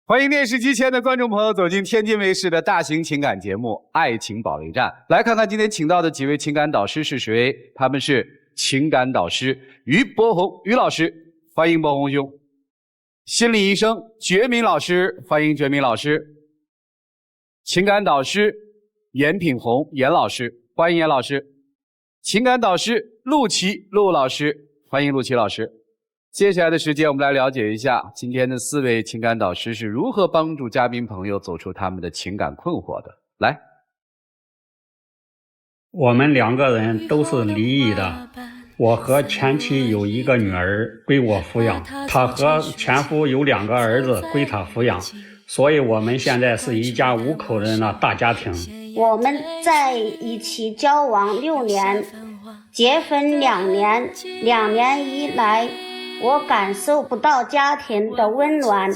欢迎电视机前的观众朋友走进天津卫视的大型情感节目《爱情保卫战》，来看看今天请到的几位情感导师是谁？他们是情感导师于博宏于老师，欢迎博宏兄；心理医生觉民老师，欢迎觉民老师；情感导师严品红严老师，欢迎严老师；情感导师陆琪陆老师，欢迎陆琪老师。接下来的时间，我们来了解一下今天的4位情感导师是如何帮助嘉宾朋友走出他们的情感困惑的。来，我们2个人都是离异的，我和前妻有1个女儿归我抚养，他和前夫有2个儿子归他抚养，所以我们现在是一家5口人的大家庭。我们在一起交往6年，结婚2年，2年以来我感受不到家庭的温暖，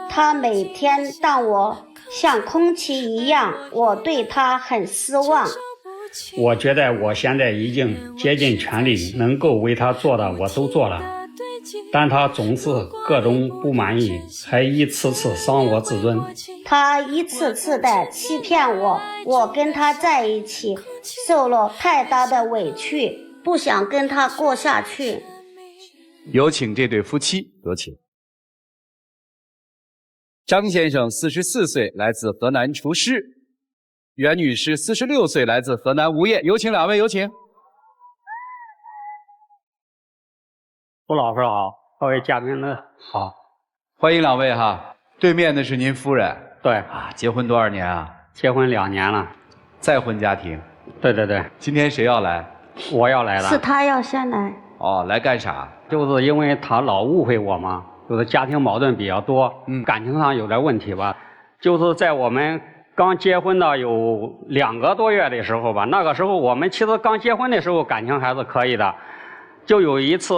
他每天当我像空气一样，我对他很失望。我觉得我现在已经竭尽全力，能够为他做的我都做了，但他总是各种不满意，还一次次伤我自尊。他一次次的欺骗我，我跟他在一起受了太大的委屈，不想跟他过下去。有请这对夫妻，有请。张先生44岁，来自河南厨师；袁女士46岁，来自河南无业。有请2位，有请。陆老师好，各位嘉宾们好，欢迎2位哈。对面的是您夫人，对啊，结婚多少年啊？结婚2年了，再婚家庭。对对对，今天谁要来？我要来了。是他要先来。哦，来干啥？就是因为他老误会我嘛，就是家庭矛盾比较多，感情上有点问题吧。就是在我们刚结婚的有2个多月的时候吧，那个时候我们其实刚结婚的时候感情还是可以的。就有一次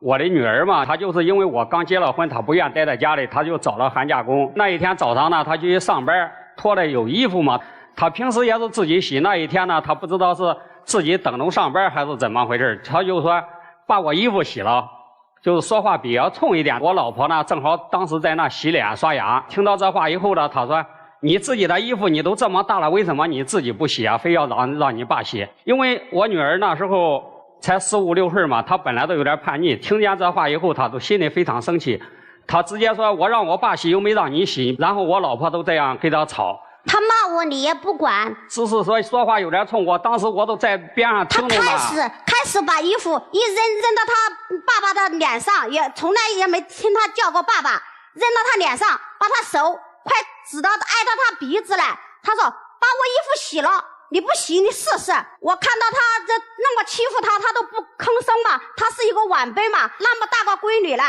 我的女儿嘛，她就是因为我刚结了婚，她不愿待在家里，她就找了寒假工。那一天早上呢，她就去上班，脱了有衣服嘛，她平时也是自己洗。那一天呢，她不知道是自己等着上班还是怎么回事，她就说把我衣服洗了，就是说话比较冲一点。我老婆呢正好当时在那洗脸刷牙，听到这话以后呢，她说你自己的衣服你都这么大了，为什么你自己不洗啊，非要让你爸洗？因为我女儿那时候才15、16岁嘛，她本来都有点叛逆，听见这话以后她都心里非常生气，她直接说我让我爸洗又没让你洗，然后我老婆都这样跟她吵。他骂我你也不管，只是说话有点冲我，当时我都在边上听着呢。他开始把衣服一扔到他爸爸的脸上，也从来也没听他叫过爸爸，扔到他脸上，把他手快指到挨到他鼻子了。他说把我衣服洗了，你不洗你试试。我看到他这那么欺负他，他都不吭声嘛，他是一个晚辈嘛，那么大个闺女了，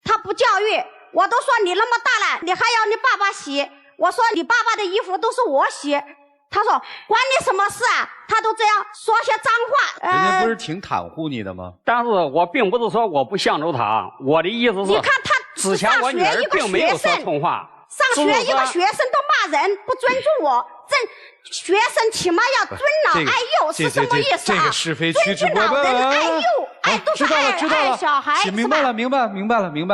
他不教育，我都说你那么大了，你还要你爸爸洗。我说你爸爸的衣服都是我洗，他说关你什么事啊？他都这样说些脏话。人家不是挺袒护你的吗？但是我并不是说我不向着他，我的意思是，你看他之前我女儿并没有说冲话。上学一个学生都骂人，不尊重我，学生起码要尊老爱幼，是什么意思啊？这个是非曲直播，尊老人爱幼，爱都是爱小孩，明白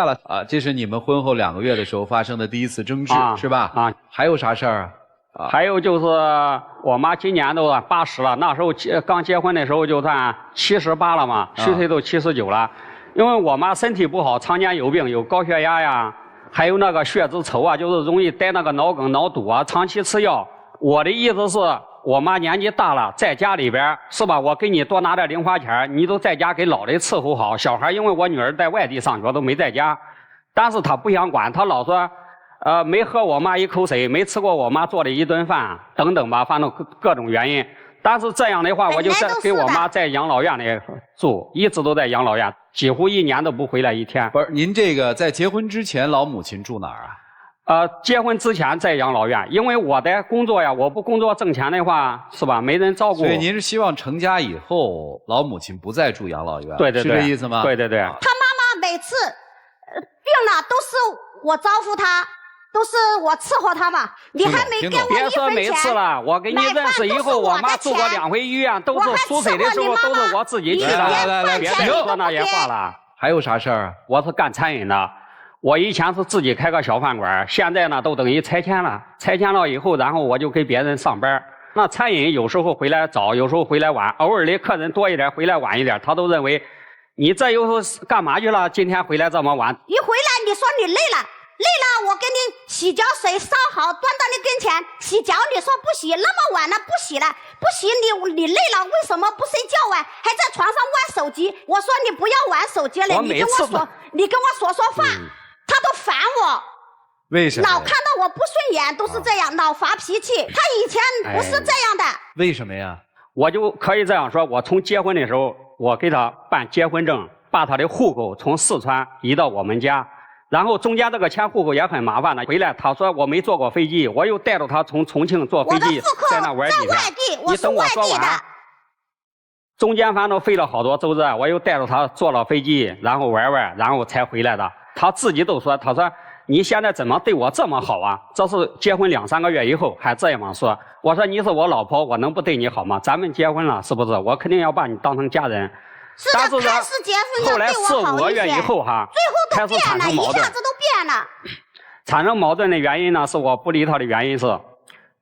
了啊！这是你们婚后2个月的时候发生的第一次争执，是吧？啊，还有啥事儿啊？还有就是我妈今年都80了，那时候刚结婚的时候就算78了嘛，虚岁都79了。因为我妈身体不好，常年有病，有高血压呀，还有那个血脂稠啊，就是容易得那个脑梗、脑堵啊，长期吃药。我的意思是，我妈年纪大了，在家里边是吧？我给你多拿点零花钱，你都在家给老人伺候好。小孩因为我女儿在外地上学，都没在家，但是她不想管，她老说，没喝我妈一口水，没吃过我妈做的一顿饭，等等吧，反正各种原因。但是这样的话，我就给我妈在养老院里住，一直都在养老院，几乎1年都不回来1天。不是，您这个在结婚之前，老母亲住哪儿啊？结婚之前在养老院，因为我的工作呀，我不工作挣钱的话，是吧？没人照顾。所以您是希望成家以后，老母亲不再住养老院？对对对，是这意思吗？对对对。他妈妈每次病了都是我招呼他，都是我伺候他嘛。你还没给我1分钱。别说每次了，我跟你认识以后，我妈住过2回医院，都是输水的时候都是我自己去的。来，别说那些话了。还有啥事儿啊？我是干餐饮的。我以前是自己开个小饭馆，现在呢都等于拆迁了。拆迁了以后，然后我就给别人上班。那餐饮有时候回来早，有时候回来晚，偶尔的客人多一点，回来晚一点，他都认为你这又是干嘛去了？今天回来这么晚。一回来你说你累了，我给你洗脚水烧好，端到你跟前洗脚，你说不洗，那么晚了不洗了，不洗你累了，为什么不睡觉啊？还在床上玩手机？我说你不要玩手机了，你跟我说话，他都烦我。为什么？老看到我不顺眼都是这样，老发脾气。他以前不是这样的。为什么呀？我就可以这样说，我从结婚的时候，我给他办结婚证，把他的户口从四川移到我们家。然后中间这个迁户口也很麻烦的，回来他说我没坐过飞机，我又带着他从重庆坐飞机在那玩几天。你等我说完。中间反正费了好多周折，我又带着他坐了飞机，然后玩，然后才回来的。他自己都说，他说你现在怎么对我这么好啊？这是结婚2、3个月以后还这样说。我说你是我老婆，我能不对你好吗？咱们结婚了是不是？我肯定要把你当成家人。是的，开始结婚后来4、5个月以后哈，最后都变了，一下子都变了。产生矛盾的原因呢，是我不理他的原因是，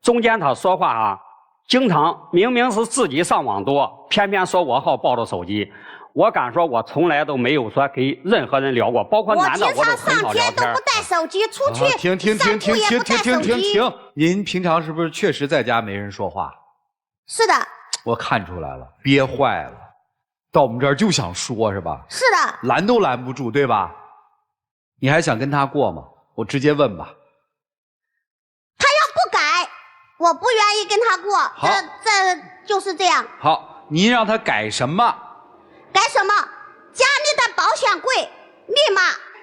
中间他说话啊，经常明明是自己上网多，偏偏说我好抱着手机。我敢说，我从来都没有说给任何人聊过，包括男的我都很少聊天。我经常上街都不带手机出去，停！您平常是不是确实在家没人说话？是的。我看出来了，憋坏了。到我们这儿就想说，是吧？是的，拦都拦不住，对吧？你还想跟他过吗？我直接问吧。他要不改，我不愿意跟他过。好，这就是这样。好，您让他改什么？改什么？家里的保险柜密码，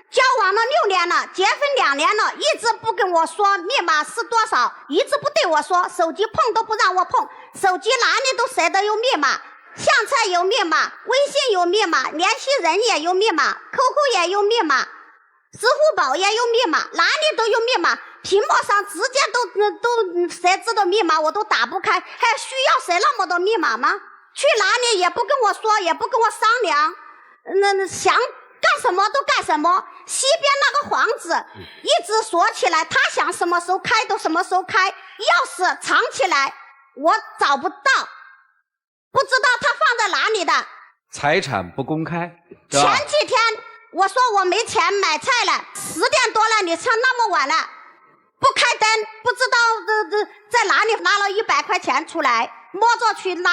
交往了6年了，结婚2年了，一直不跟我说密码是多少，一直不对我说，手机碰都不让我碰，手机哪里都塞得有密码。相册有密码，微信有密码，联系人也有密码 ，QQ 也有密码，支付宝也有密码，哪里都有密码。屏幕上直接都设置的密码我都打不开，还需要设那么多密码吗？去哪里也不跟我说，也不跟我商量，想干什么都干什么。西边那个房子一直锁起来，他想什么时候开都什么时候开，钥匙藏起来，我找不到。不知道他放在哪里的，财产不公开。前几天我说我没钱买菜了，10点多了，你上那么晚了，不开灯，不知道在哪里拿了100块钱出来，摸着去拿，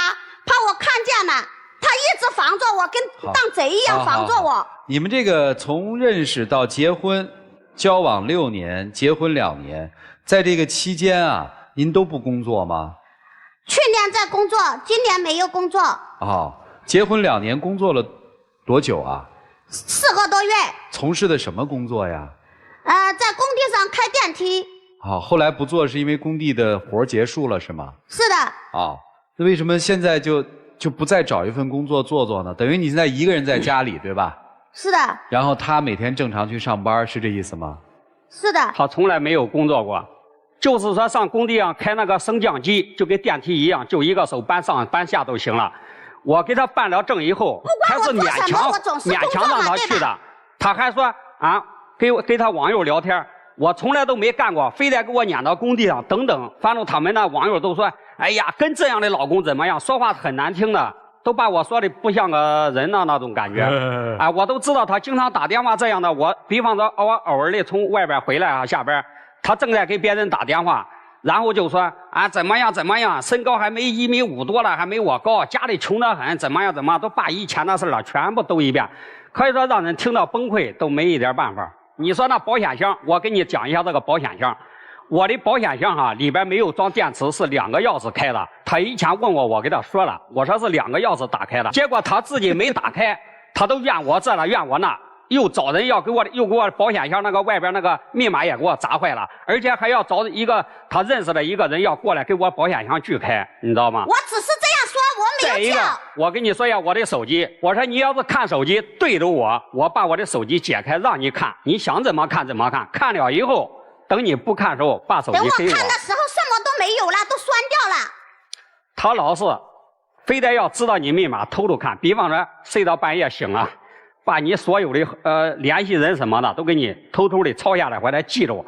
怕我看见了，他一直防着我，跟当贼一样防着我。你们这个从认识到结婚，交往6年，结婚2年，在这个期间啊，您都不工作吗？去年在工作，今年没有工作。哦，结婚2年，工作了多久啊？4个多月。从事的什么工作呀？在工地上开电梯。哦，后来不做是因为工地的活结束了是吗？是的。哦，那为什么现在就不再找一份工作做呢？等于你现在一个人在家里，对吧？是的。然后他每天正常去上班，是这意思吗？是的。他从来没有工作过。就是说上工地上开那个升降机，就跟电梯一样，就一个手搬上搬下都行了。我给他办了证以后，还是勉强让他去的。他还说啊，给他网友聊天，我从来都没干过，非得给我撵到工地上等等。反正他们那网友都说，哎呀，跟这样的老公怎么样？说话很难听的，都把我说的不像个人的那种感觉。啊，我都知道他经常打电话这样的。我比方说，我偶尔的从外边回来啊，下班。他正在给别人打电话，然后就说啊怎么样，身高还没1.5米多了，还没我高，家里穷得很，怎么样，都把以前的事了全部兜一遍，可以说让人听到崩溃，都没一点办法。你说那保险箱，我给你讲一下这个保险箱。我的保险箱哈，里边没有装电池，是2个钥匙开的。他以前问我给他说了，我说是2个钥匙打开的，结果他自己没打开，他都怨我这了怨我那。又找人又给我保险箱那个外边那个密码也给我砸坏了，而且还要找一个他认识的一个人要过来给我保险箱锯开，你知道吗？我只是这样说，我没有叫。再一个，我跟你说一下我的手机，我说你要是看手机对着我把我的手机解开让你看，你想怎么看怎么看，看了以后等你不看的时候把手机给我。等我看的时候什么都没有了，都酸掉了。他老是非得要知道你密码偷看，比方说睡到半夜醒了。把你所有的联系人什么的都给你偷偷的抄下来，或者记着，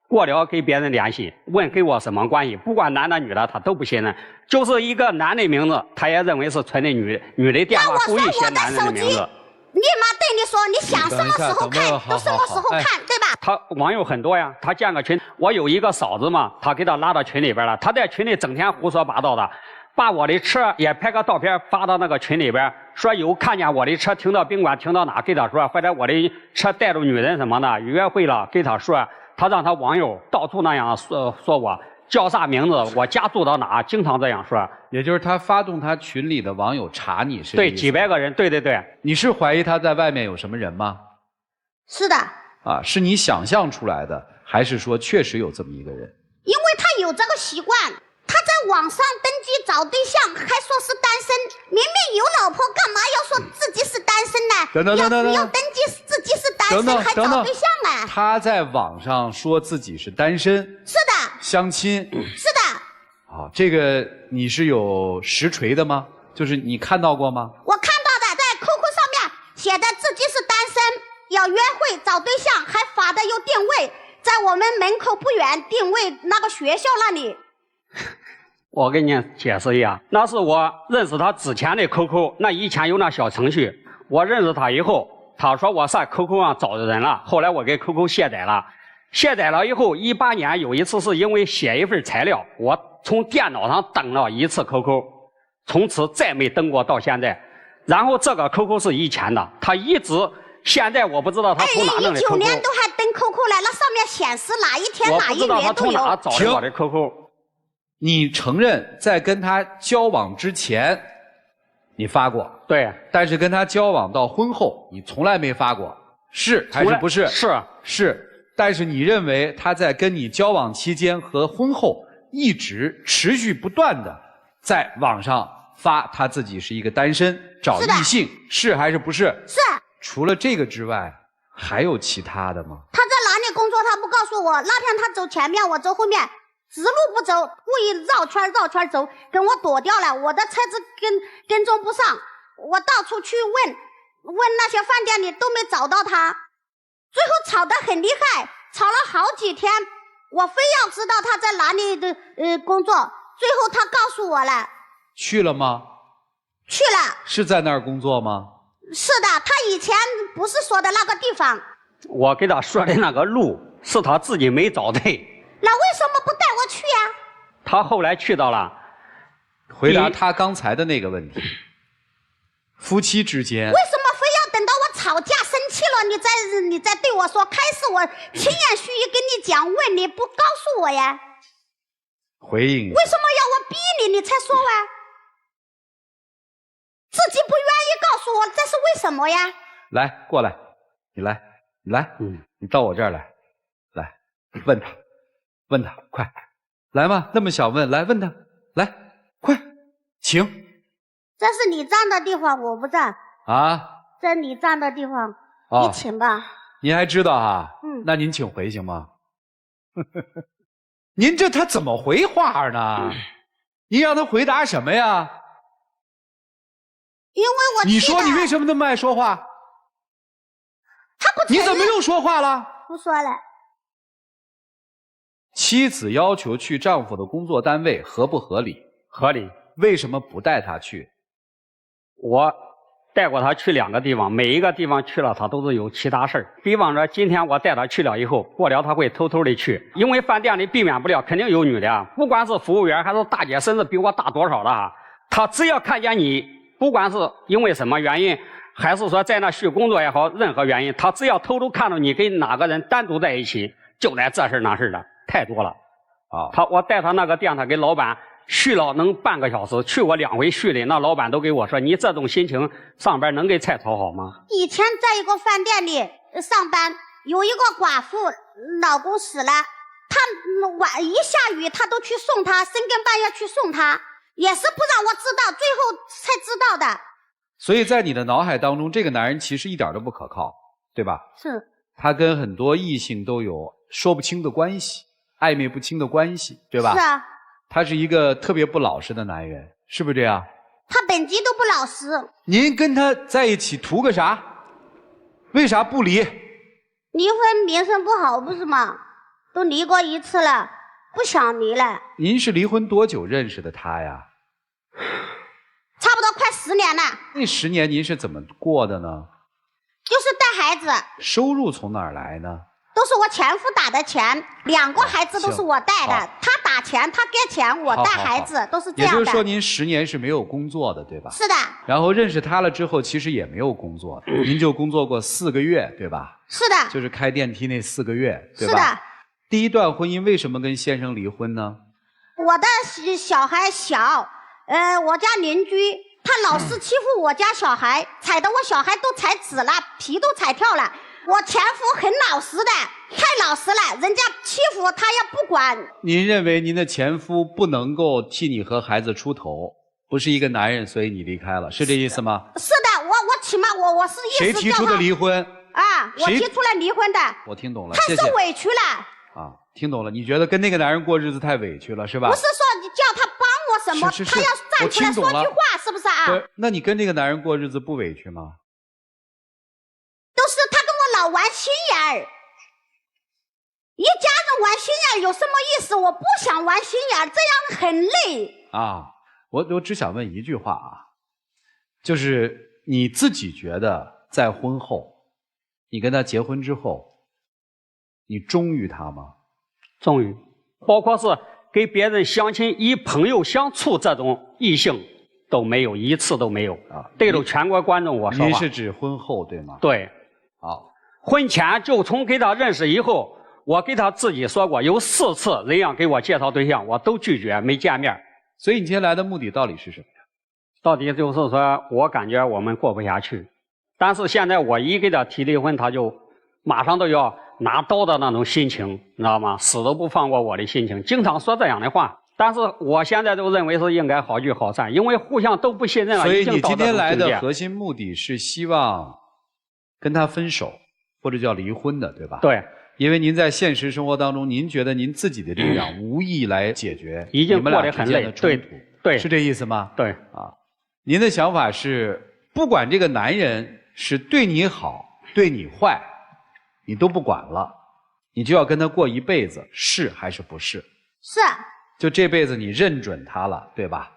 过了给别人联系，问跟我什么关系，不管男的女的他都不信任，就是一个男的名字，他也认为是存的女的电话，故意写男人的名字。立马对你说，你想什么时候看都什么时候看，对吧？他网友很多呀，他建个群，我有一个嫂子嘛，他给他拉到群里边了，他在群里整天胡说八道的，把我的车也拍个照片发到那个群里边，说有看见我的车停到宾馆停到哪给他说，或者我的车带着女人什么的约会了给他说，他让他网友到处那样说我叫啥名字，我家住到哪，经常这样说。也就是他发动他群里的网友查你是？对，几百个人，对。你是怀疑他在外面有什么人吗？是的。啊，是你想象出来的，还是说确实有这么一个人？因为他有这个习惯，他在网上登记找对象，还说是单身，明明有老婆，干嘛要说自己是单身呢？等，要登记自己是单身，还找对象啊？他在网上说自己是单身，是的，相亲，是的。啊，这个你是有实锤的吗？就是你看到过吗？我看到的，在 QQ 上面写的自己是单身，要约会找对象，还发的有定位，在我们门口不远定位那个学校那里。我给你解释一下，那是我认识他之前的 QQ， 那以前有那小程序，我认识他以后，他说我上 QQ 上找人了，后来我给 QQ 卸载了。卸载了以后，18年有一次是因为写一份材料，我从电脑上登了一次 QQ， 从此再没登过到现在。然后这个 QQ 是以前的，他一直现在我不知道他从哪弄的 QQ。2019年都还登 QQ 了，那上面显示哪一天哪一月都有。我不知道他从哪找的我的 QQ。你承认在跟他交往之前，你发过？对。但是跟他交往到婚后，你从来没发过，是还是不是？是。但是你认为他在跟你交往期间和婚后一直持续不断的在网上发他自己是一个单身找异性，是还是不是？是。除了这个之外，还有其他的吗？他在哪里工作他不告诉我，那天他走前面，我走后面，直路不走，故意绕圈走，跟我躲掉了，我的车子跟踪不上，我到处去问那些饭店里都没找到他。最后吵得很厉害，吵了好几天，我非要知道他在哪里的工作。最后他告诉我了。去了吗？去了。是在那儿工作吗？是的，他以前不是说的那个地方。我给他说的那个路是他自己没找对。那为什么不带我去呀？他后来去到了。回答他刚才的那个问题。夫妻之间。为什么非要等到我吵架生气了，你再对我说？开始我轻言细语跟你讲，问你不告诉我呀？回应。为什么要我逼你，你才说啊？自己不愿意告诉我，这是为什么呀？来，过来，你来，你到我这儿来，问他，快，来嘛，那么想问，来问他，来，快，请。这是你站的地方，我不站。啊？这你站的地方，你请吧。您还知道啊？那您请回行吗？您这他怎么回话呢？您让他回答什么呀？因为我你说你为什么那么爱说话？他不承认。你怎么又说话了？不说了。妻子要求去丈夫的工作单位，合不合理？合理。为什么不带他去？我带过他去2个地方，每一个地方去了他都是有其他事儿。比方说今天我带他去了以后，过了他会偷偷的去，因为饭店里避免不了肯定有女的啊，不管是服务员还是大姐，甚至比我大多少的啊，他只要看见你，不管是因为什么原因，还是说在那去工作也好，任何原因，他只要偷偷看到你跟哪个人单独在一起，就来这事那事的，太多了啊。我带他那个店，他给老板续了能半个小时，去过2回续的，那老板都给我说，你这种心情上班能给菜炒好吗？以前在一个饭店里上班，有一个寡妇，老公死了，他一下雨他都去送他，深更半夜去送他，也是不让我知道，最后才知道的。所以在你的脑海当中，这个男人其实一点都不可靠，对吧？是。他跟很多异性都有说不清的关系，暧昧不清的关系，对吧？是啊。他是一个特别不老实的男人，是不是这样？他本级都不老实。您跟他在一起图个啥？为啥不离？离婚名声不好不是吗？都离过一次了，不想离了。您是离婚多久认识的他呀？差不多快10年了。那10年您是怎么过的呢？就是带孩子。收入从哪儿来呢？都是我前夫打的钱，2个孩子都是我带的。他打钱，他给钱，我带孩子，都是这样的。也就是说，您10年是没有工作的，对吧？是的。然后认识他了之后，其实也没有工作，您就工作过4个月，对吧？是的。就是开电梯那4个月，对吧？是的。第一段婚姻为什么跟先生离婚呢？我的小孩小，我家邻居他老是欺负我家小孩，踩得我小孩都踩紫了，皮都踩跳了。我前夫很老实的，太老实了，人家欺负他也不管。您认为您的前夫不能够替你和孩子出头，不是一个男人，所以你离开了，是这意思吗？是的，我起码我是意思谁提出的离婚？啊，我提出来离婚的。我听懂了，太受委屈了。啊，听懂了。你觉得跟那个男人过日子太委屈了，是吧？不是说你叫他帮我什么，他要站出来说句话，是不是啊？那你跟这个男人过日子不委屈吗？都是他跟我老玩心眼儿，一家人玩心眼儿有什么意思？我不想玩心眼儿，这样很累啊。我只想问一句话啊，就是你自己觉得在婚后，你跟他结婚之后，你忠于他吗？忠于，包括是给别人相亲以朋友相处这种异性都没有，一次都没有啊。对着全国观众我说话。您是指婚后对吗？对。好，婚前就从跟他认识以后，我给他自己说过，有4次人家给我介绍对象，我都拒绝，没见面。所以你今天来的目的到底是什么呀？到底就是说我感觉我们过不下去，但是现在我一给他提离婚，他就马上都要拿刀的那种心情，你知道吗？死都不放过我的心情，经常说这样的话。但是我现在就认为是应该好聚好散，因为互相都不信任了。所以你今天来的核心目的是希望跟他分手，或者叫离婚的，对吧？对。因为您在现实生活当中，您觉得您自己的力量无意来解决已经过得很累，对，是这意思吗？对啊，您的想法是，不管这个男人是对你好对你坏，你都不管了，你就要跟他过一辈子，是还是不是？是。就这辈子你认准他了，对吧？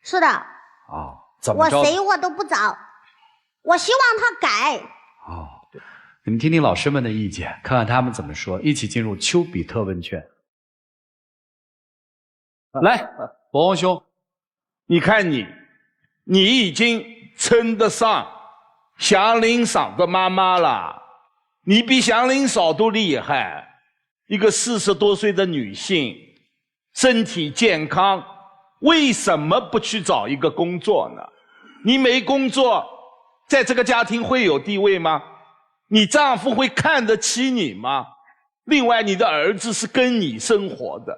是的。啊，怎么着？我谁我都不找，我希望他改。哦，对，你们听听老师们的意见，看看他们怎么说。一起进入丘比特问卷。来，博宏兄，你看你已经称得上祥林嫂的妈妈了，你比祥林嫂都厉害。一个40多岁的女性，身体健康，为什么不去找一个工作呢？你没工作，在这个家庭会有地位吗？你丈夫会看得起你吗？另外，你的儿子是跟你生活的，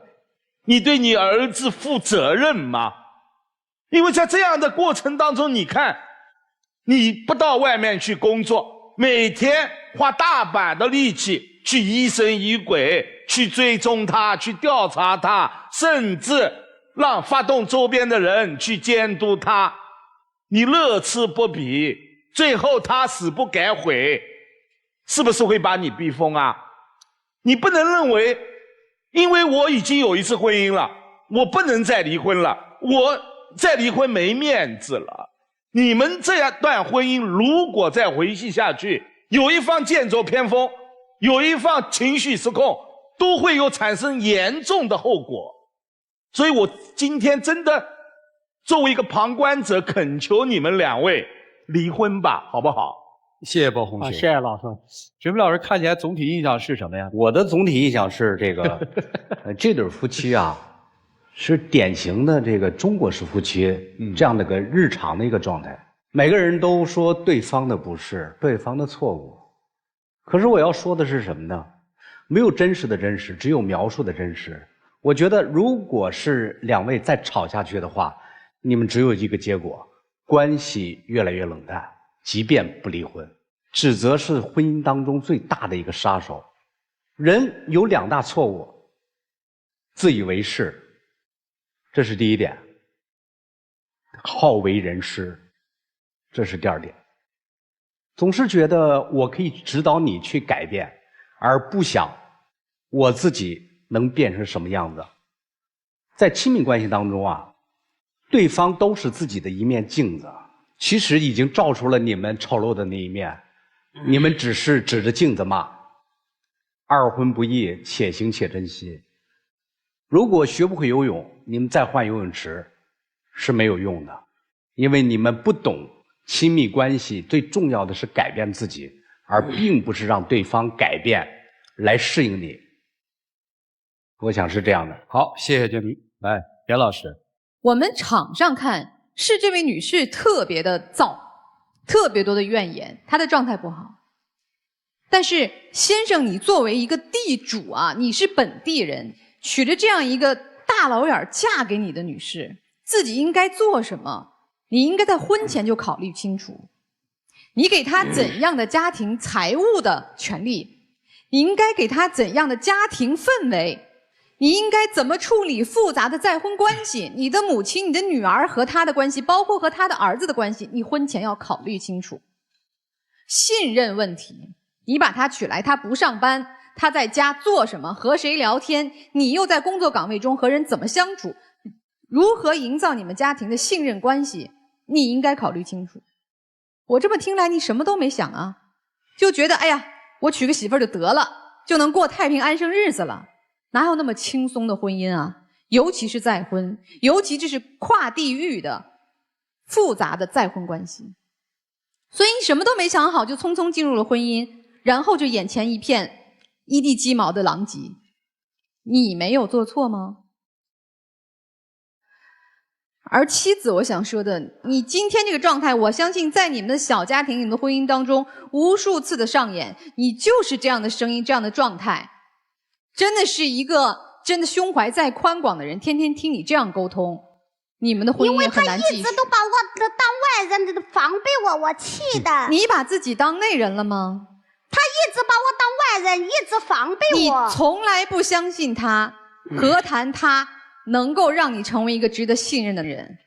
你对你儿子负责任吗？因为在这样的过程当中，你看，你不到外面去工作，每天花大把的力气去疑神疑鬼，去追踪他，去调查他，甚至让发动周边的人去监督他，你乐此不疲，最后他死不改悔，是不是会把你逼疯啊？你不能认为因为我已经有一次婚姻了，我不能再离婚了，我再离婚没面子了。你们这样段婚姻如果再维系下去，有一方剑走偏锋，有一方情绪失控，都会有产生严重的后果。所以我今天真的作为一个旁观者，恳求你们2位离婚吧，好不好？谢谢包红学，谢谢老师。水木老师看起来总体印象是什么呀？我的总体印象是这个，这对夫妻啊，是典型的这个中国式夫妻这样的个日常的一个状态。每个人都说对方的不是，对方的错误。可是我要说的是什么呢？没有真实的真实，只有描述的真实。我觉得，如果是2位再吵下去的话，你们只有一个结果：关系越来越冷淡。即便不离婚，指责是婚姻当中最大的一个杀手。人有2大错误：自以为是，这是第一点；好为人师，这是第2点。总是觉得我可以指导你去改变，而不想我自己能变成什么样子。在亲密关系当中啊，对方都是自己的一面镜子，其实已经照出了你们丑陋的那一面，你们只是指着镜子骂。二婚不义，且行且珍惜。如果学不会游泳，你们再换游泳池是没有用的，因为你们不懂亲密关系最重要的是改变自己，而并不是让对方改变来适应你。我想是这样的。好，谢谢娟妮。来，严老师，我们场上看是这位女士特别的燥，特别多的怨言，她的状态不好。但是先生，你作为一个地主啊，你是本地人，娶着这样一个大老远嫁给你的女士，自己应该做什么？你应该在婚前就考虑清楚。你给她怎样的家庭财务的权利？你应该给她怎样的家庭氛围？你应该怎么处理复杂的再婚关系？你的母亲、你的女儿和他的关系，包括和他的儿子的关系，你婚前要考虑清楚。信任问题，你把他娶来，他不上班，他在家做什么，和谁聊天，你又在工作岗位中和人怎么相处，如何营造你们家庭的信任关系，你应该考虑清楚。我这么听来，你什么都没想啊，就觉得哎呀，我娶个媳妇儿就得了，就能过太平安生日子了。哪有那么轻松的婚姻啊？尤其是再婚，尤其这是跨地域的复杂的再婚关系。所以你什么都没想好就匆匆进入了婚姻，然后就眼前一片一地鸡毛的狼藉。你没有做错吗？而妻子，我想说的，你今天这个状态，我相信在你们的小家庭、你们的婚姻当中无数次的上演，你就是这样的声音、这样的状态。真的是一个真的胸怀再宽广的人，天天听你这样沟通，你们的婚姻也很难继续。因为他一直都把我当外人，防备我，我气的。你把自己当内人了吗？他一直把我当外人，一直防备我。你从来不相信他，何谈他能够让你成为一个值得信任的人？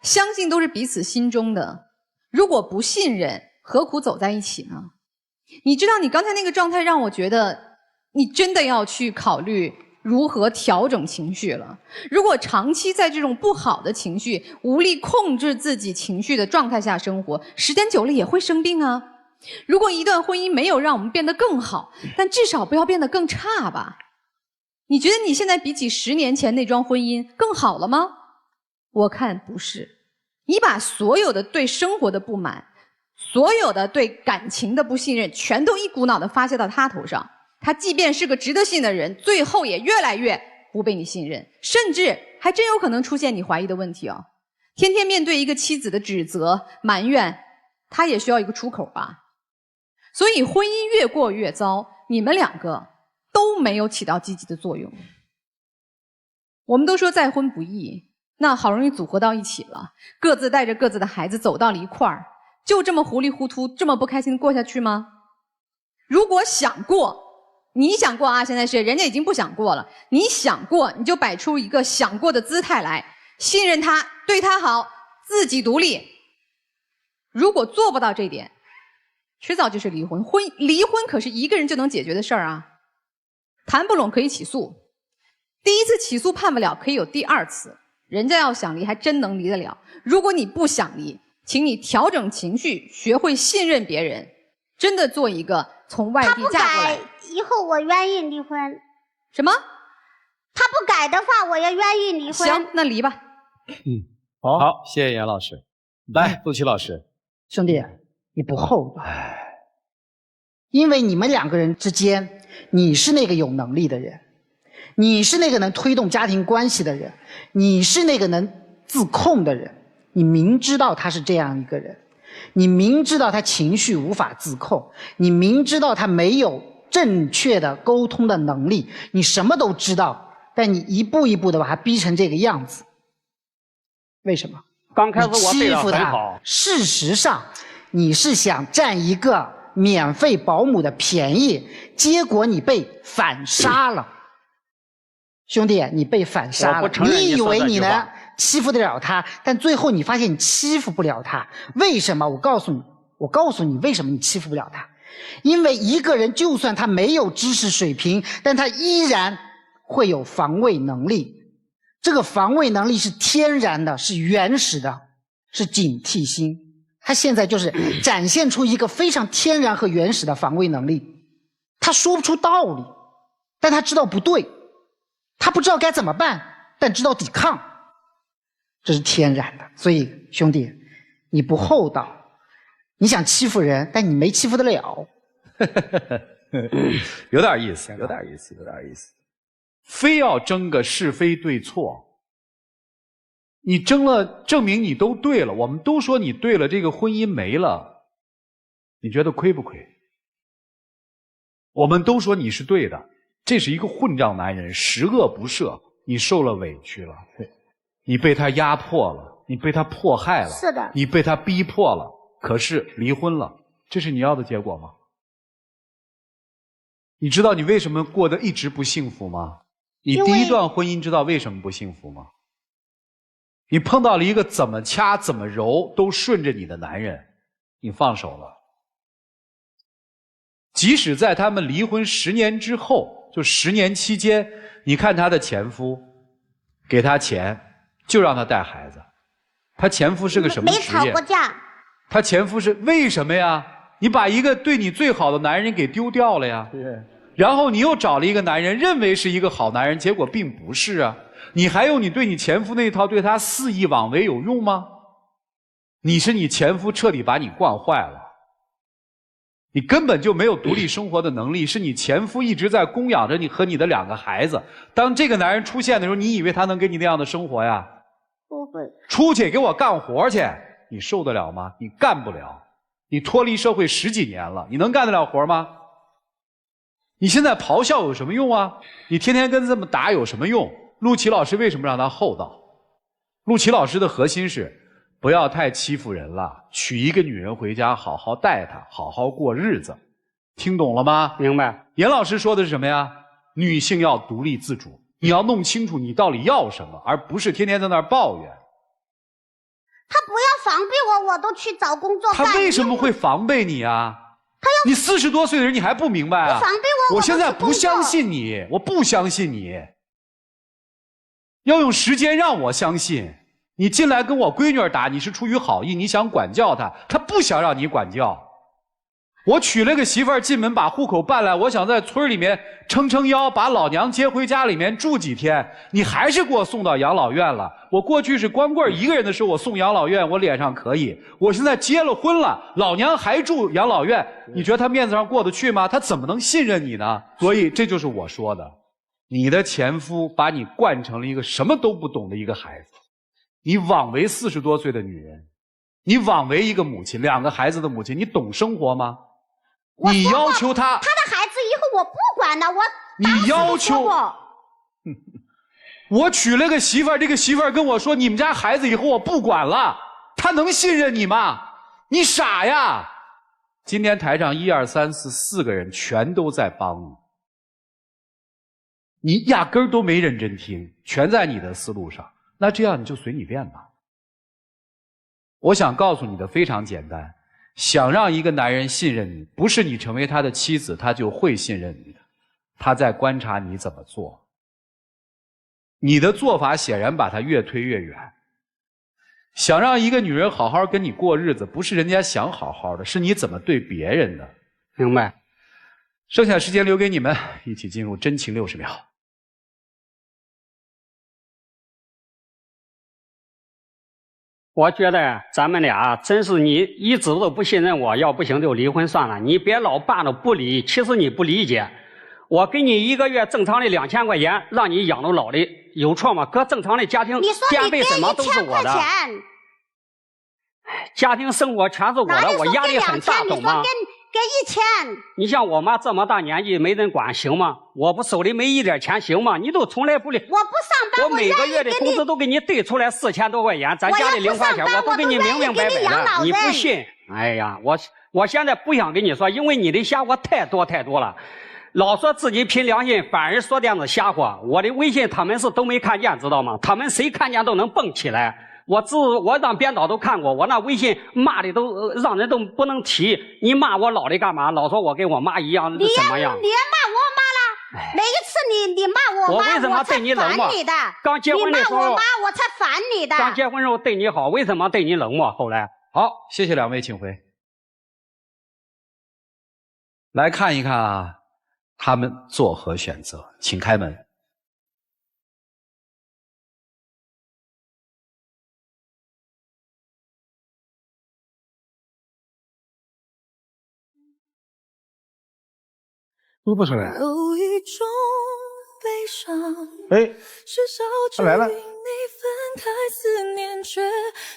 相信都是彼此心中的。如果不信任，何苦走在一起呢？你知道，你刚才那个状态让我觉得。你真的要去考虑如何调整情绪了。如果长期在这种不好的情绪、无力控制自己情绪的状态下生活，时间久了也会生病啊。如果一段婚姻没有让我们变得更好，但至少不要变得更差吧。你觉得你现在比起10年前那桩婚姻更好了吗？我看不是。你把所有的对生活的不满，所有的对感情的不信任，全都一股脑的发泄到他头上。他即便是个值得信的人，最后也越来越不被你信任，甚至还真有可能出现你怀疑的问题哦。天天面对一个妻子的指责、埋怨，他也需要一个出口吧。所以婚姻越过越糟，你们两个都没有起到积极的作用。我们都说再婚不易，那好容易组合到一起了，各自带着各自的孩子走到了一块儿，就这么糊里糊涂、这么不开心过下去吗？如果想过，你想过啊，现在是人家已经不想过了。你想过，你就摆出一个想过的姿态来，信任他，对他好，自己独立。如果做不到这点，迟早就是离婚。离婚可是一个人就能解决的事儿啊，谈不拢可以起诉，第一次起诉判不了，可以有第2次。人家要想离，还真能离得了。如果你不想离，请你调整情绪，学会信任别人，真的做一个从外地嫁过来。他不改，以后我愿意离婚。什么？他不改的话，我也愿意离婚。行，那离吧。好，谢谢严老师。来，陆琪老师，兄弟，你不后悔？因为你们2个人之间，你是那个有能力的人，你是那个能推动家庭关系的人，你是那个能自控的人。你明知道他是这样一个人，你明知道他情绪无法自控，你明知道他没有正确的沟通的能力，你什么都知道，但你一步一步的把他逼成这个样子。为什么？刚开始我对他你欺负很好他，事实上你是想占一个免费保姆的便宜，结果你被反杀了。兄弟，你被反杀了。你以为你能欺负得了他，但最后你发现你欺负不了他。为什么？我告诉你，我告诉你为什么你欺负不了他，因为一个人就算他没有知识水平，但他依然会有防卫能力。这个防卫能力是天然的，是原始的，是警惕心。他现在就是展现出一个非常天然和原始的防卫能力。他说不出道理，但他知道不对，他不知道该怎么办，但知道抵抗，这是天然的。所以兄弟，你不厚道，你想欺负人，但你没欺负得了。有点意思，有点意思，有点意思。非要争个是非对错，你争了，证明你都对了，我们都说你对了，这个婚姻没了，你觉得亏不亏？我们都说你是对的，这是一个混账男人，十恶不赦，你受了委屈了，你被他压迫了，你被他迫害了，是的，你被他逼迫了，可是离婚了，这是你要的结果吗？你知道你为什么过得一直不幸福吗？你第一段婚姻知道为什么不幸福吗？你碰到了一个怎么掐怎么揉都顺着你的男人，你放手了。即使在他们离婚10年之后，就10年期间，你看她的前夫给她钱，就让她带孩子。她前夫是个什么职业？没吵过架。她前夫是为什么呀？你把一个对你最好的男人给丢掉了呀。然后你又找了一个男人，认为是一个好男人，结果并不是啊。你还有你对你前夫那一套，对他肆意妄为有用吗？你是你前夫彻底把你惯坏了，你根本就没有独立生活的能力，是你前夫一直在供养着你和你的2个孩子。当这个男人出现的时候，你以为他能给你那样的生活呀？不会。出去给我干活去，你受得了吗？你干不了。你脱离社会10几年了，你能干得了活吗？你现在咆哮有什么用啊？你天天跟这么打有什么用？陆琪老师为什么让他厚道？陆琪老师的核心是不要太欺负人了，娶一个女人回家，好好待她，好好过日子。听懂了吗？明白。严老师说的是什么呀？女性要独立自主，你要弄清楚你到底要什么，而不是天天在那儿抱怨。他不要防备我，我都去找工作干。他为什么会防备你啊？你40多岁的人，你还不明白啊？不防备我，我现在不相信你，我不相信你。要用时间让我相信。你进来跟我闺女打，你是出于好意，你想管教她，她不想让你管教。我娶了个媳妇儿，进门把户口办来，我想在村里面撑撑腰，把老娘接回家里面住几天，你还是给我送到养老院了。我过去是光棍一个人的时候，我送养老院，我脸上可以。我现在结了婚了，老娘还住养老院，你觉得他面子上过得去吗？他怎么能信任你呢？所以这就是我说的，你的前夫把你惯成了一个什么都不懂的一个孩子，你枉为40多岁的女人，你枉为一个母亲，2个孩子的母亲，你懂生活吗？你要求他的孩子以后我不管了，你要求我娶了个媳妇儿，这个媳妇儿跟我说你们家孩子以后我不管了，他能信任你吗？你傻呀！今天台上1、2、3、4个人全都在帮你，你压根儿都没认真听，全在你的思路上。那这样你就随你便吧。我想告诉你的非常简单，想让一个男人信任你，不是你成为他的妻子他就会信任你的，他在观察你怎么做。你的做法显然把他越推越远。想让一个女人好好跟你过日子，不是人家想好好的，是你怎么对别人的。明白。剩下时间留给你们，一起进入真情60秒。我觉得咱们俩真是你一直都不信任我，要不行就离婚算了。你别老办着不离，其实你不理解。我给你1个月正常的2000块钱，让你养到老的，有错吗？搁正常的家庭，电费什么都是我的。家庭生活全是我的，我压力很大，懂吗？给1000。你像我妈这么大年纪没人管，行吗？我不手里没一点钱，行吗？你都从来不理。我不上班，我每个月的工资都给你兑出来4000多块钱，咱家里零花钱我都给你明明白白的，你不信？哎呀，我现在不想跟你说，因为你的瞎话太多了。老说自己凭良心，反而说点子瞎话。我的微信他们是都没看见，知道吗？他们谁看见都能蹦起来。我当编导都看过，我那微信骂的都让人都不能提。你骂我老的干嘛？老说我跟我妈一样，你怎么样？你也骂我妈了。每一次你骂我妈，我为什么对你冷漠？我才烦你的。刚结婚的时候，你骂我妈，我才烦你的。刚结婚时候对你好，为什么对你冷漠？后来好，谢谢两位，请回。来看一看啊，他们作何选择？请开门。说不出来。有一种悲伤，哎，是小他来了。你分开思念却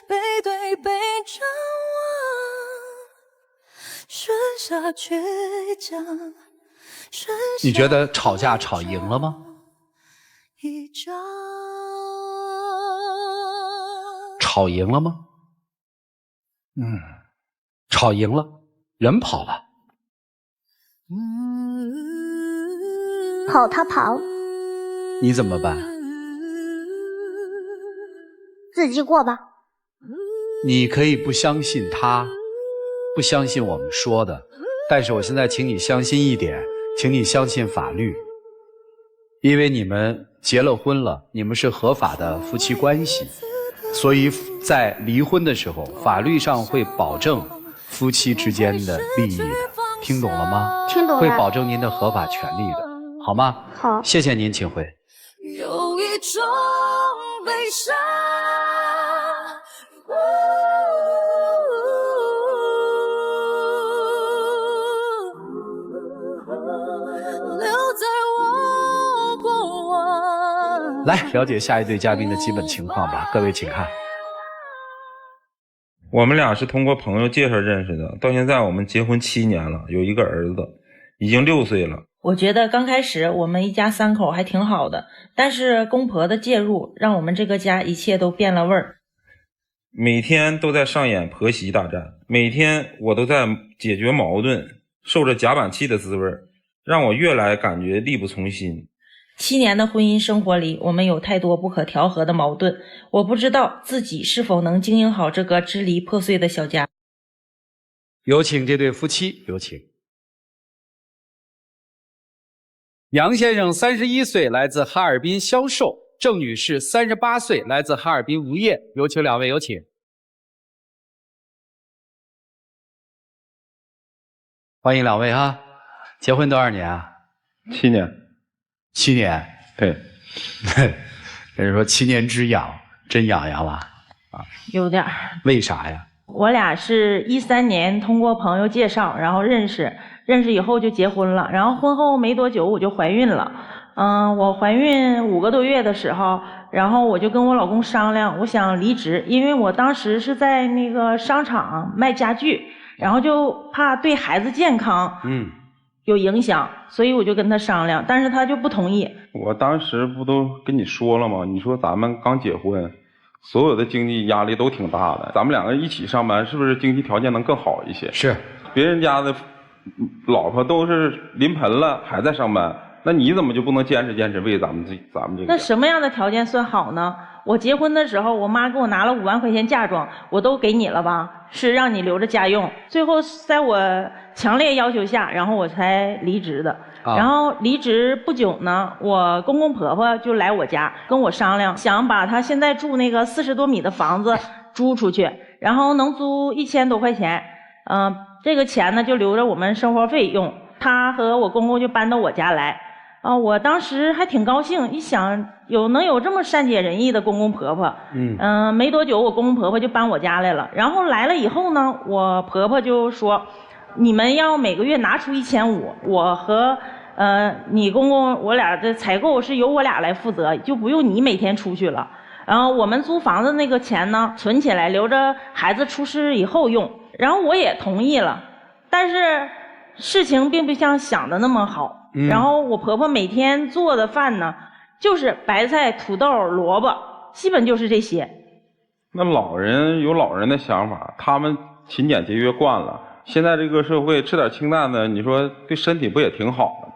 背对背张望，剩下倔强。你觉得吵架吵赢了吗？一张吵赢了吗？吵赢了，人跑了。跑他跑，你怎么办？自己过吧。你可以不相信他，不相信我们说的，但是我现在请你相信一点，请你相信法律，因为你们结了婚了，你们是合法的夫妻关系，所以在离婚的时候，法律上会保证夫妻之间的利益的，听懂了吗？听懂了。会保证您的合法权利的，好吗？好，谢谢您，请回。有一种悲伤，留在我过往。来了解下一对嘉宾的基本情况吧，各位请看。我们俩是通过朋友介绍认识的，到现在我们结婚7年了，有一个儿子，已经6岁了。我觉得刚开始我们一家3口还挺好的，但是公婆的介入让我们这个家一切都变了味儿。每天都在上演婆媳大战，每天我都在解决矛盾，受着夹板气的滋味，让我越来感觉力不从心。7年的婚姻生活里，我们有太多不可调和的矛盾，我不知道自己是否能经营好这个支离破碎的小家。有请这对夫妻，有请。杨先生31岁，来自哈尔滨销售；郑女士38岁，来自哈尔滨无业。有请两位，有请。欢迎两位哈。结婚多少年啊？7年。7年，对。人说7年之痒，真痒痒了啊？有点。为啥呀？我俩是13年通过朋友介绍，然后认识以后就结婚了，然后婚后没多久我就怀孕了。我怀孕5个多月的时候，然后我就跟我老公商量，我想离职，因为我当时是在那个商场卖家具，然后就怕对孩子健康有影响，所以我就跟他商量，但是他就不同意。我当时不都跟你说了吗？你说咱们刚结婚，所有的经济压力都挺大的，咱们2个人一起上班，是不是经济条件能更好一些？是。别人家的老婆都是临盆了还在上班，那你怎么就不能坚持为咱们这个？那什么样的条件算好呢？我结婚的时候，我妈给我拿了5万块钱嫁妆，我都给你了吧？是让你留着家用。最后在我强烈要求下，然后我才离职的。然后离职不久呢，我公公婆婆就来我家跟我商量，想把他现在住那个40多米的房子租出去，然后能租1000多块钱。这个钱呢就留着我们生活费用。他和我公公就搬到我家来。我当时还挺高兴，一想能有这么善解人意的公公婆婆。没多久我公公婆婆就搬我家来了，然后来了以后呢，我婆婆就说，你们要每个月拿出1500，我和你公公我俩的采购是由我俩来负责，就不用你每天出去了。然后我们租房子那个钱呢存起来，留着孩子出世以后用。然后我也同意了，但是事情并不像想的那么好。然后我婆婆每天做的饭呢，就是白菜、土豆、萝卜，基本就是这些。那老人有老人的想法，他们勤俭节约惯了，现在这个社会吃点清淡的，你说对身体不也挺好的？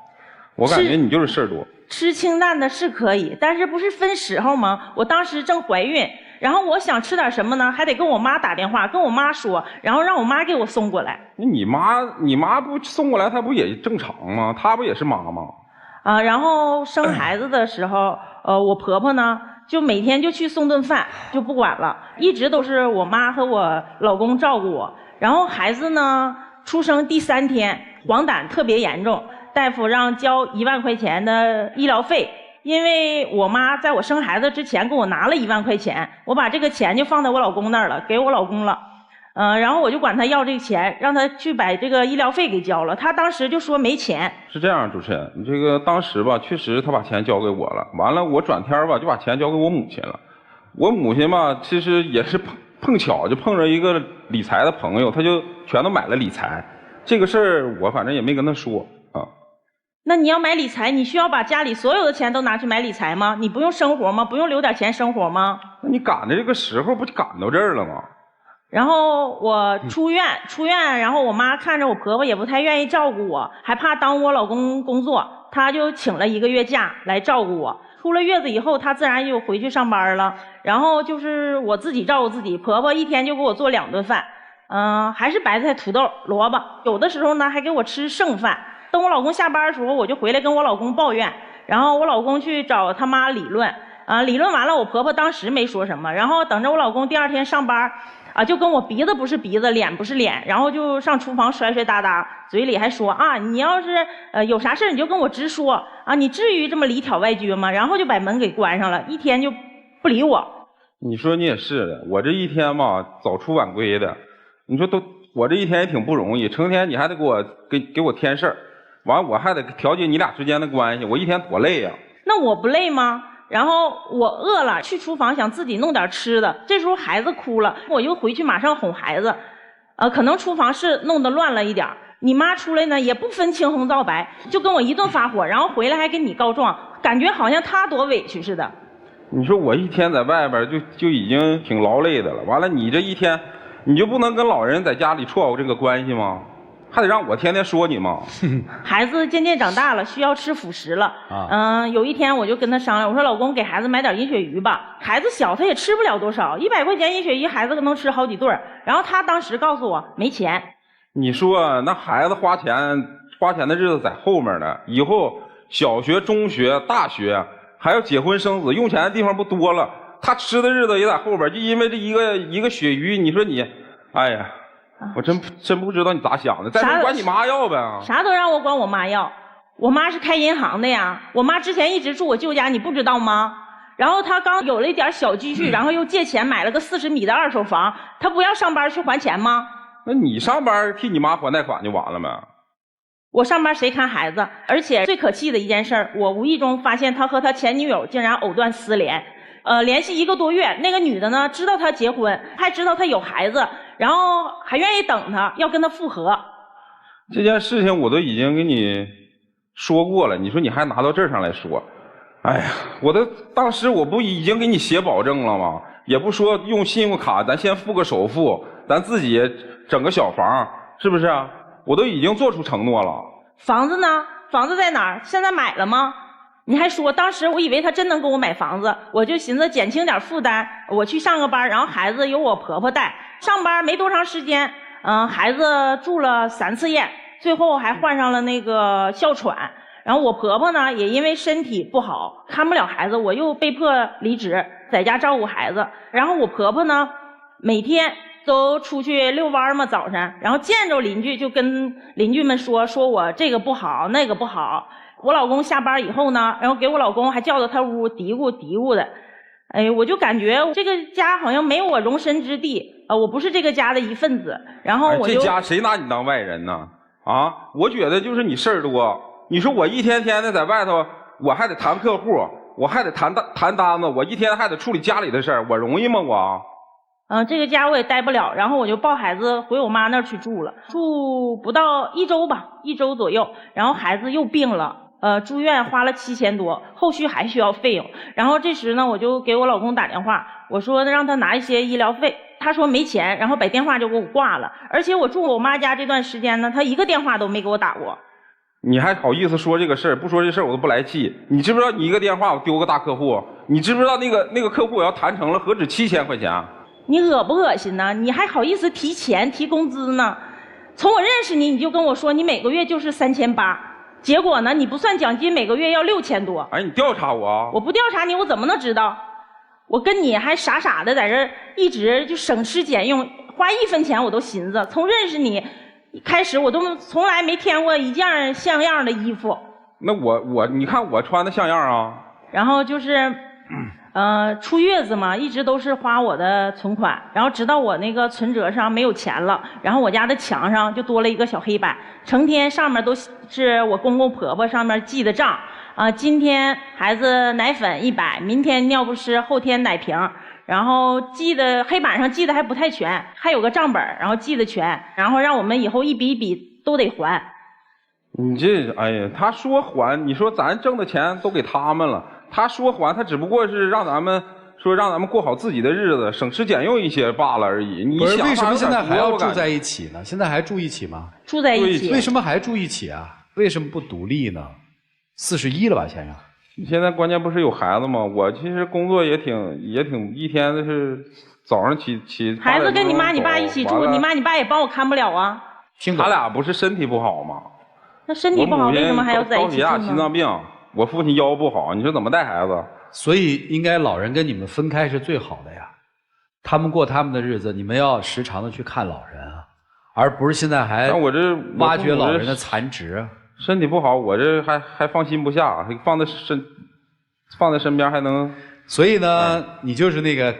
我感觉你就是事儿多。吃清淡的是可以，但是不是分时候吗？我当时正怀孕，然后我想吃点什么呢，还得跟我妈打电话，跟我妈说，然后让我妈给我送过来。你妈不送过来，她不也正常吗？她不也是妈吗？然后生孩子的时候，我婆婆呢就每天就去送顿饭，就不管了，一直都是我妈和我老公照顾我。然后孩子呢出生第3天，黄疸特别严重，大夫让交1万块钱的医疗费。因为我妈在我生孩子之前给我拿了1万块钱，我把这个钱就放在我老公那儿了，给我老公了。然后我就管他要这个钱，让他去把这个医疗费给交了。他当时就说没钱。是这样，主持人，你这个当时吧，确实他把钱交给我了，完了我转天吧就把钱交给我母亲了。我母亲吧，其实也是碰巧就碰着一个理财的朋友，他就全都买了理财。这个事儿我反正也没跟他说啊。那你要买理财，你需要把家里所有的钱都拿去买理财吗？你不用生活吗？不用留点钱生活吗？那你赶的这个时候不就赶到这儿了吗？然后我出院，然后我妈看着我婆婆也不太愿意照顾我，还怕耽误我老公工作，她就请了1个月假来照顾我。出了月子以后，她自然就回去上班了。然后就是我自己照顾自己，婆婆一天就给我做2顿饭，还是白菜、土豆、萝卜，有的时候呢还给我吃剩饭。等我老公下班的时候，我就回来跟我老公抱怨，然后我老公去找他妈理论，理论完了，我婆婆当时没说什么，然后等着我老公第2天上班，就跟我鼻子不是鼻子，脸不是脸，然后就上厨房摔摔哒哒，嘴里还说你要是有啥事你就跟我直说你至于这么里挑外撅吗？然后就把门给关上了，一天就不理我。你说你也是的，我这一天吧早出晚归的，你说我这一天也挺不容易，成天你还得给我添事儿。完我还得调节你俩之间的关系，我一天多累呀。那我不累吗？然后我饿了，去厨房想自己弄点吃的，这时候孩子哭了，我又回去马上哄孩子。可能厨房是弄得乱了一点，你妈出来呢也不分青红皂白，就跟我一顿发火，然后回来还跟你告状，感觉好像她多委屈似的。你说我一天在外边就已经挺劳累的了，完了你这一天你就不能跟老人在家里处好这个关系吗？还得让我天天说你吗？孩子渐渐长大了，需要吃辅食了。有一天我就跟他商量，我说老公给孩子买点银鳕鱼吧，孩子小他也吃不了多少，100块钱银鳕鱼孩子能吃好几顿。然后他当时告诉我没钱。你说那孩子花钱的日子在后面呢，以后小学、中学、大学还要结婚生子，用钱的地方不多了，他吃的日子也在后边，就因为这一个鳕鱼，你说你，哎呀。我真不知道你咋想的，再说管你妈要呗。啥都让我管我妈要，我妈是开银行的呀，我妈之前一直住我舅家，你不知道吗？然后她刚有了一点小积蓄，然后又借钱买了个40米的2手房，她不要上班去还钱吗？那你上班替你妈还贷款就完了呗。我上班谁看孩子？而且最可气的一件事，我无意中发现他和他前女友竟然藕断丝连。联系1个多月，那个女的呢知道他结婚，还知道他有孩子，然后还愿意等他，要跟他复合。这件事情我都已经跟你说过了，你说你还拿到这儿上来说，哎呀，当时我不已经给你写保证了吗？也不说用信用卡，咱先付个首付，咱自己整个小房，是不是啊？我都已经做出承诺了。房子呢？房子在哪儿？现在买了吗？你还说，当时我以为他真能给我买房子，我就寻思减轻点负担，我去上个班，然后孩子由我婆婆带。上班没多长时间，孩子住了3次院，最后还患上了那个哮喘。然后我婆婆呢，也因为身体不好，看不了孩子，我又被迫离职，在家照顾孩子。然后我婆婆呢，每天都出去遛弯嘛，早上，然后见着邻居就跟邻居们说我这个不好，那个不好。我老公下班以后呢，然后给我老公还叫到他屋嘀咕的，我就感觉这个家好像没有我容身之地，我不是这个家的一份子。然后我就这家谁拿你当外人呢？我觉得就是你事儿多。你说我一天天的在外头，我还得谈客户，我还得谈单子，我一天还得处理家里的事儿，我容易吗我？这个家我也待不了，然后我就抱孩子回我妈那儿去住了，住不到1周吧，1周左右，然后孩子又病了。住院花了7000多，后续还需要费用。然后这时呢，我就给我老公打电话，我说让他拿一些医疗费，他说没钱，然后把电话就给我挂了。而且我住我妈家这段时间呢，他一个电话都没给我打过。你还好意思说这个事儿？不说这事儿我都不来气。你知不知道你一个电话我丢个大客户？你知不知道那个客户我要谈成了，何止7000块钱啊？你恶不恶心呢？你还好意思提钱提工资呢？从我认识你，你就跟我说你每个月就是3800，结果呢，你不算奖金，每个月要6000多。哎，你调查我啊？我不调查你，我怎么能知道？我跟你还傻傻的在这儿一直就省吃俭用，花1分钱我都寻思。从认识你开始，我都从来没添过一件像样的衣服。那你看我穿的像样啊？然后就是，出月子嘛，一直都是花我的存款，然后直到我那个存折上没有钱了，然后我家的墙上就多了一个小黑板，成天上面都是我公公婆婆上面记的账啊，今天孩子奶粉100，明天尿不湿，后天奶瓶，然后记的黑板上记的还不太全，还有个账本，然后记的全，然后让我们以后一笔一笔都得还。你这，哎呀，他说还，你说咱挣的钱都给他们了。他说还，他只不过是让咱们过好自己的日子，省吃俭用一些罢了而已。你想为什么现在还要住在一起呢？现在还住一起吗？住在一起。为什么还住一起啊？为什么不独立呢？41了吧，先生？现在关键不是有孩子吗？我其实工作也挺，一天的是早上起。孩子跟你妈你爸一起住，你妈你爸也帮我看不了啊。他俩不是身体不好吗？那身体不好为什么还要在一起住呢？高血压、心脏病。我父亲腰不好，你说怎么带孩子？所以应该老人跟你们分开是最好的呀。他们过他们的日子，你们要时常的去看老人啊，而不是现在还挖掘老人的残值。身体不好，我这还放心不下，放在身边还能。所以呢，你就是那个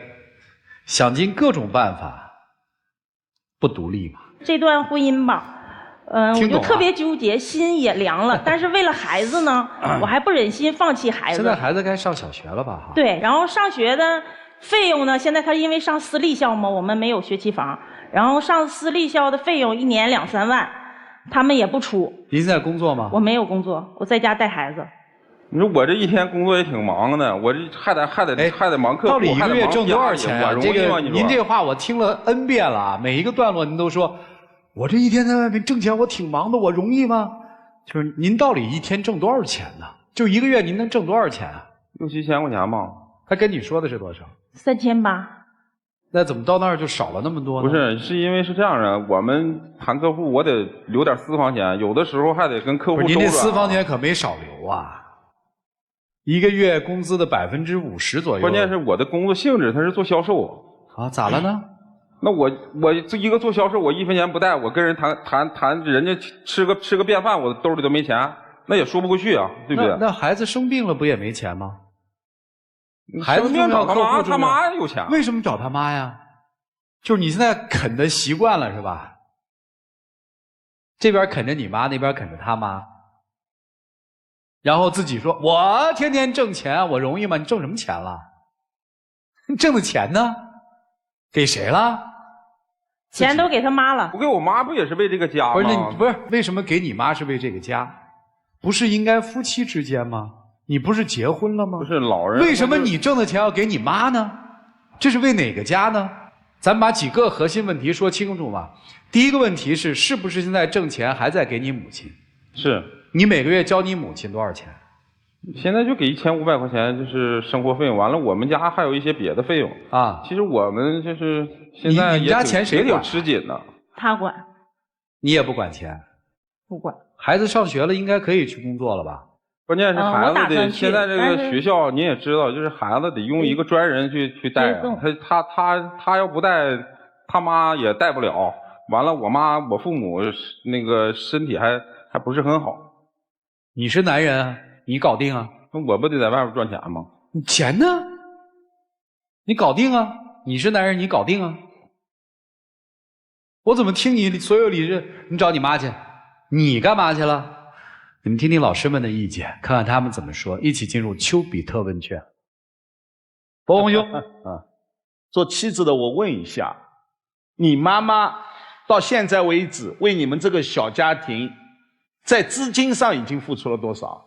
想尽各种办法不独立嘛。这段婚姻吧。我就特别纠结，心也凉了。但是为了孩子呢，我还不忍心放弃孩子。现在孩子该上小学了吧？对，然后上学的费用呢，现在他因为上私立校嘛，我们没有学区房，然后上私立校的费用1年2、3万，他们也不出。您现在工作吗？我没有工作，我在家带孩子。你说我这一天工作也挺忙的，我这还得忙客户，到底一个月挣多少钱啊？这个您这话我听了 N 遍了，每一个段落您都说。我这一天在外面挣钱，我挺忙的，我容易吗？就是您到底一天挣多少钱呢？就一个月您能挣多少钱啊？6、7千块钱吧。他跟你说的是多少？3800。那怎么到那儿就少了那么多呢？不是，是因为是这样的，我们谈客户，我得留点私房钱，有的时候还得跟客户周转。您这私房钱可没少留啊，一个月工资的50%左右。关键是我的工作性质，他是做销售啊，咋了呢？那我一个做销售，我1分钱不带，我跟人谈，人家吃个便饭，我兜里都没钱，那也说不过去啊，对不对？那孩子生病了不也没钱吗？孩子找他妈有钱。为什么找他妈呀？就是你现在啃的习惯了是吧？这边啃着你妈，那边啃着他妈，然后自己说我天天挣钱，我容易吗？你挣什么钱了？你挣的钱呢？给谁了？钱都给他妈了。我给我妈不也是为这个家吗？不是，为什么给你妈是为这个家？不是应该夫妻之间吗？你不是结婚了吗？不是老人。为什么你挣的钱要给你妈呢？这是为哪个家呢？咱把几个核心问题说清楚嘛。第一个问题是不是现在挣钱还在给你母亲？是。你每个月交你母亲多少钱？现在就给1500块钱，就是生活费用。完了，我们家还有一些别的费用啊。其实我们就是现在你家钱谁管？也挺吃紧的。他管。你也不管钱？不管。孩子上学了，应该可以去工作了吧？关键是孩子得现在这个学校你也知道，就是孩子得用一个专人去带。他要不带，他妈也带不了。完了，我父母那个身体还不是很好。你是男人啊。你搞定啊？那我不得在外边赚钱吗？你钱呢？你搞定啊？你是男人，你搞定啊？我怎么听你所有理智？你找你妈去，你干嘛去了？你们听听老师们的意见，看看他们怎么说。一起进入丘比特问卷。博宏兄啊，做妻子的我问一下，你妈妈到现在为止为你们这个小家庭，在资金上已经付出了多少？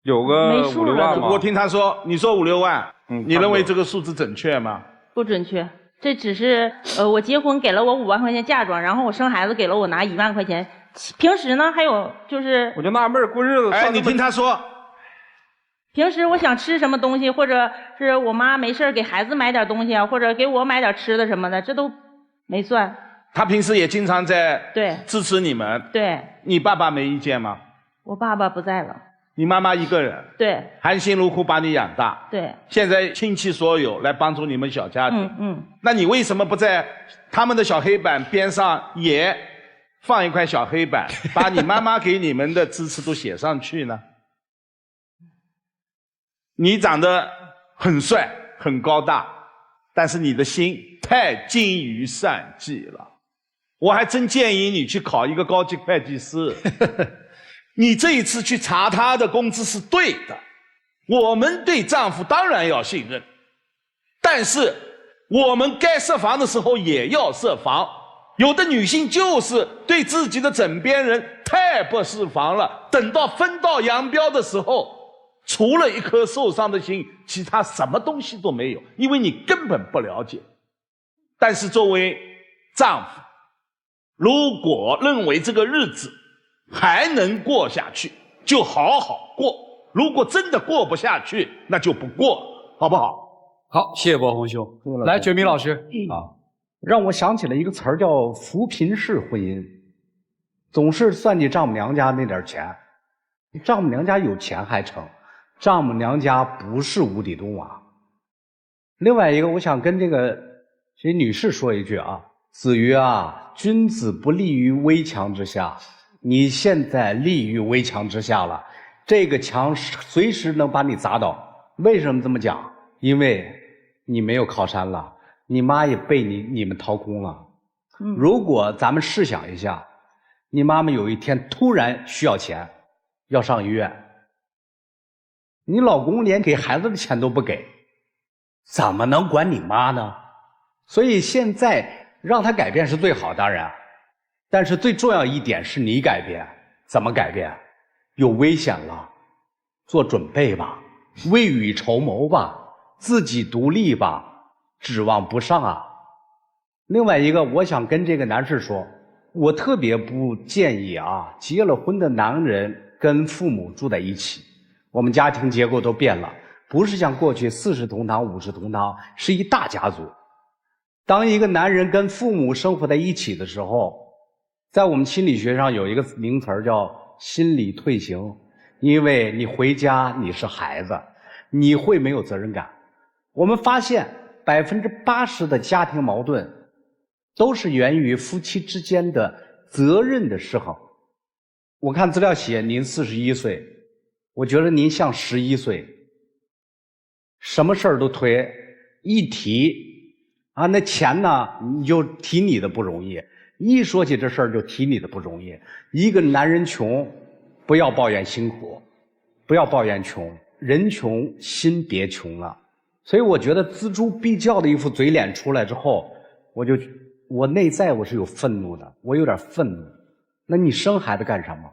有个5、6万吗？我听他说，你说5、6万，你认为这个数字准确吗？不准确，这只是我结婚给了我5万块钱嫁妆，然后我生孩子给了我拿1万块钱。平时呢，还有就是，我就纳闷过日子。哎，你听他说，平时我想吃什么东西，或者是我妈没事给孩子买点东西啊，或者给我买点吃的什么的，这都没算。他平时也经常在对支持你们。对。你爸爸没意见吗？我爸爸不在了。你妈妈一个人。对。含辛茹苦把你养大。对。现在倾其所有来帮助你们小家庭。那你为什么不在他们的小黑板边上也放一块小黑板，把你妈妈给你们的支持都写上去呢？你长得很帅很高大，但是你的心太精于算计了。我还真建议你去考一个高级会计师。你这一次去查他的工资是对的，我们对丈夫当然要信任，但是我们该设防的时候也要设防。有的女性就是对自己的枕边人太不设防了，等到分道扬镳的时候，除了一颗受伤的心，其他什么东西都没有，因为你根本不了解。但是作为丈夫，如果认为这个日子还能过下去，就好好过；如果真的过不下去，那就不过，好不好？好，谢谢博宏兄。来，觉明老师啊，让我想起了一个词儿叫扶贫式婚姻，总是算计丈母娘家那点钱，丈母娘家有钱还成，丈母娘家不是无底洞啊。另外一个，我想跟这女士说一句啊，子瑜啊，君子不立于危墙之下，你现在立于危墙之下了，这个墙随时能把你砸倒。为什么这么讲？因为你没有靠山了，你妈也被你们掏空了。如果咱们试想一下，你妈妈有一天突然需要钱，要上医院，你老公连给孩子的钱都不给，怎么能管你妈呢？所以现在让她改变是最好，当然，但是最重要一点是你改变。怎么改变？有危险了，做准备吧，未雨绸缪吧，自己独立吧，指望不上啊。另外一个，我想跟这个男士说，我特别不建议啊，结了婚的男人跟父母住在一起。我们家庭结构都变了，不是像过去40同堂50同堂，是一大家族。当一个男人跟父母生活在一起的时候，在我们心理学上有一个名词叫心理退行，因为你回家你是孩子，你会没有责任感。我们发现80%的家庭矛盾都是源于夫妻之间的责任的失衡。我看资料写您41岁，我觉得您像11岁，什么事儿都推，一提啊，那钱呢你就提你的不容易，一说起这事儿就提你的不容易。一个男人穷，不要抱怨辛苦，不要抱怨穷，人穷心别穷了。所以我觉得锱铢必较的一副嘴脸出来之后，我内在我是有愤怒的，我有点愤怒。那你生孩子干什么？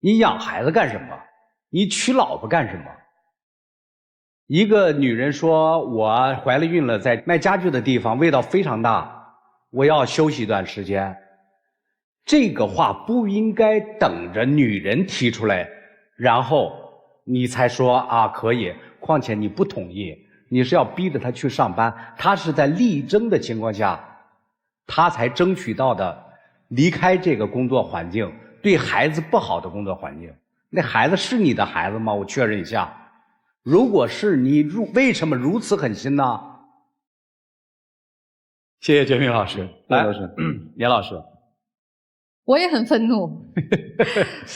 你养孩子干什么？你娶老婆干什么？一个女人说，我怀了孕了，在卖家具的地方味道非常大，我要休息一段时间。这个话不应该等着女人提出来，然后你才说啊可以。况且你不同意，你是要逼着她去上班，她是在力争的情况下，她才争取到的离开这个工作环境，对孩子不好的工作环境。那孩子是你的孩子吗？我确认一下。如果是你，为什么如此狠心呢？谢谢觉明老师。来，严老师，我也很愤怒。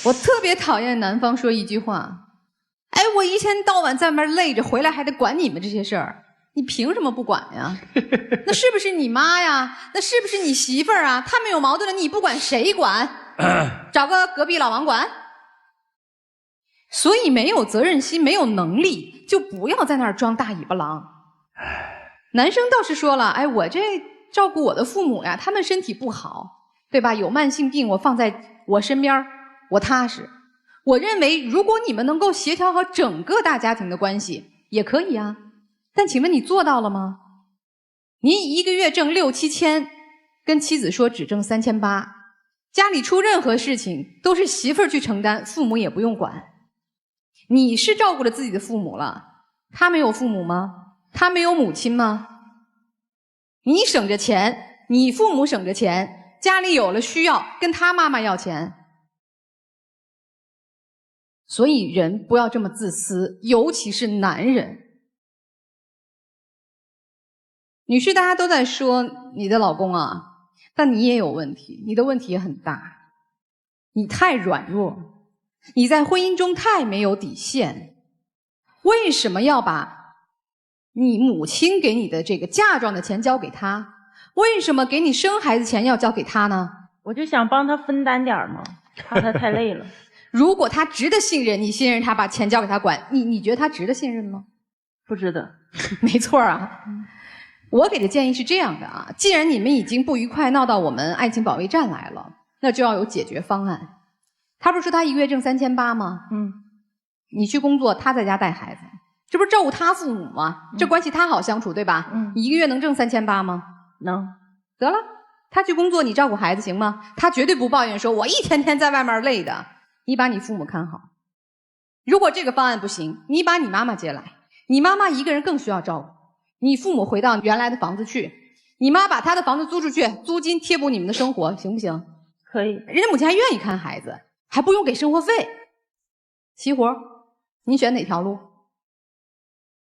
我特别讨厌男方说一句话：“哎，我一天到晚在那边累着，回来还得管你们这些事儿，你凭什么不管呀？那是不是你妈呀？那是不是你媳妇儿啊？他们有矛盾了，你不管谁管？找个隔壁老王管？”所以没有责任心，没有能力，就不要在那儿装大尾巴狼。男生倒是说了，哎，我这照顾我的父母呀，他们身体不好，对吧？有慢性病，我放在我身边，我踏实。我认为，如果你们能够协调好整个大家庭的关系，也可以啊。但请问你做到了吗？你一个月挣6、7千，跟妻子说只挣3800，家里出任何事情都是媳妇儿去承担，父母也不用管。你是照顾了自己的父母了，他没有父母吗？他没有母亲吗？你省着钱，你父母省着钱，家里有了需要跟他妈妈要钱。所以人不要这么自私，尤其是男人。女士，大家都在说你的老公啊，但你也有问题，你的问题也很大。你太软弱，你在婚姻中太没有底线。为什么要把你母亲给你的这个嫁妆的钱交给他？为什么给你生孩子钱要交给他呢？我就想帮他分担点嘛，怕他太累了。如果他值得信任，你信任他，把钱交给他管，你觉得他值得信任吗？不值得。没错啊。我给的建议是这样的啊，既然你们已经不愉快闹到我们爱情保卫战来了，那就要有解决方案。他不是说他一个月挣3800吗？你去工作，他在家带孩子，这不是照顾他父母吗？这关系他好相处，对吧？你一个月能挣3800吗？能。得了，他去工作，你照顾孩子行吗？他绝对不抱怨说我一天天在外面累的。你把你父母看好。如果这个方案不行，你把你妈妈接来，你妈妈一个人更需要照顾。你父母回到原来的房子去，你妈把她的房子租出去，租金贴补你们的生活，行不行？可以。人家母亲还愿意看孩子，还不用给生活费。齐活，你选哪条路？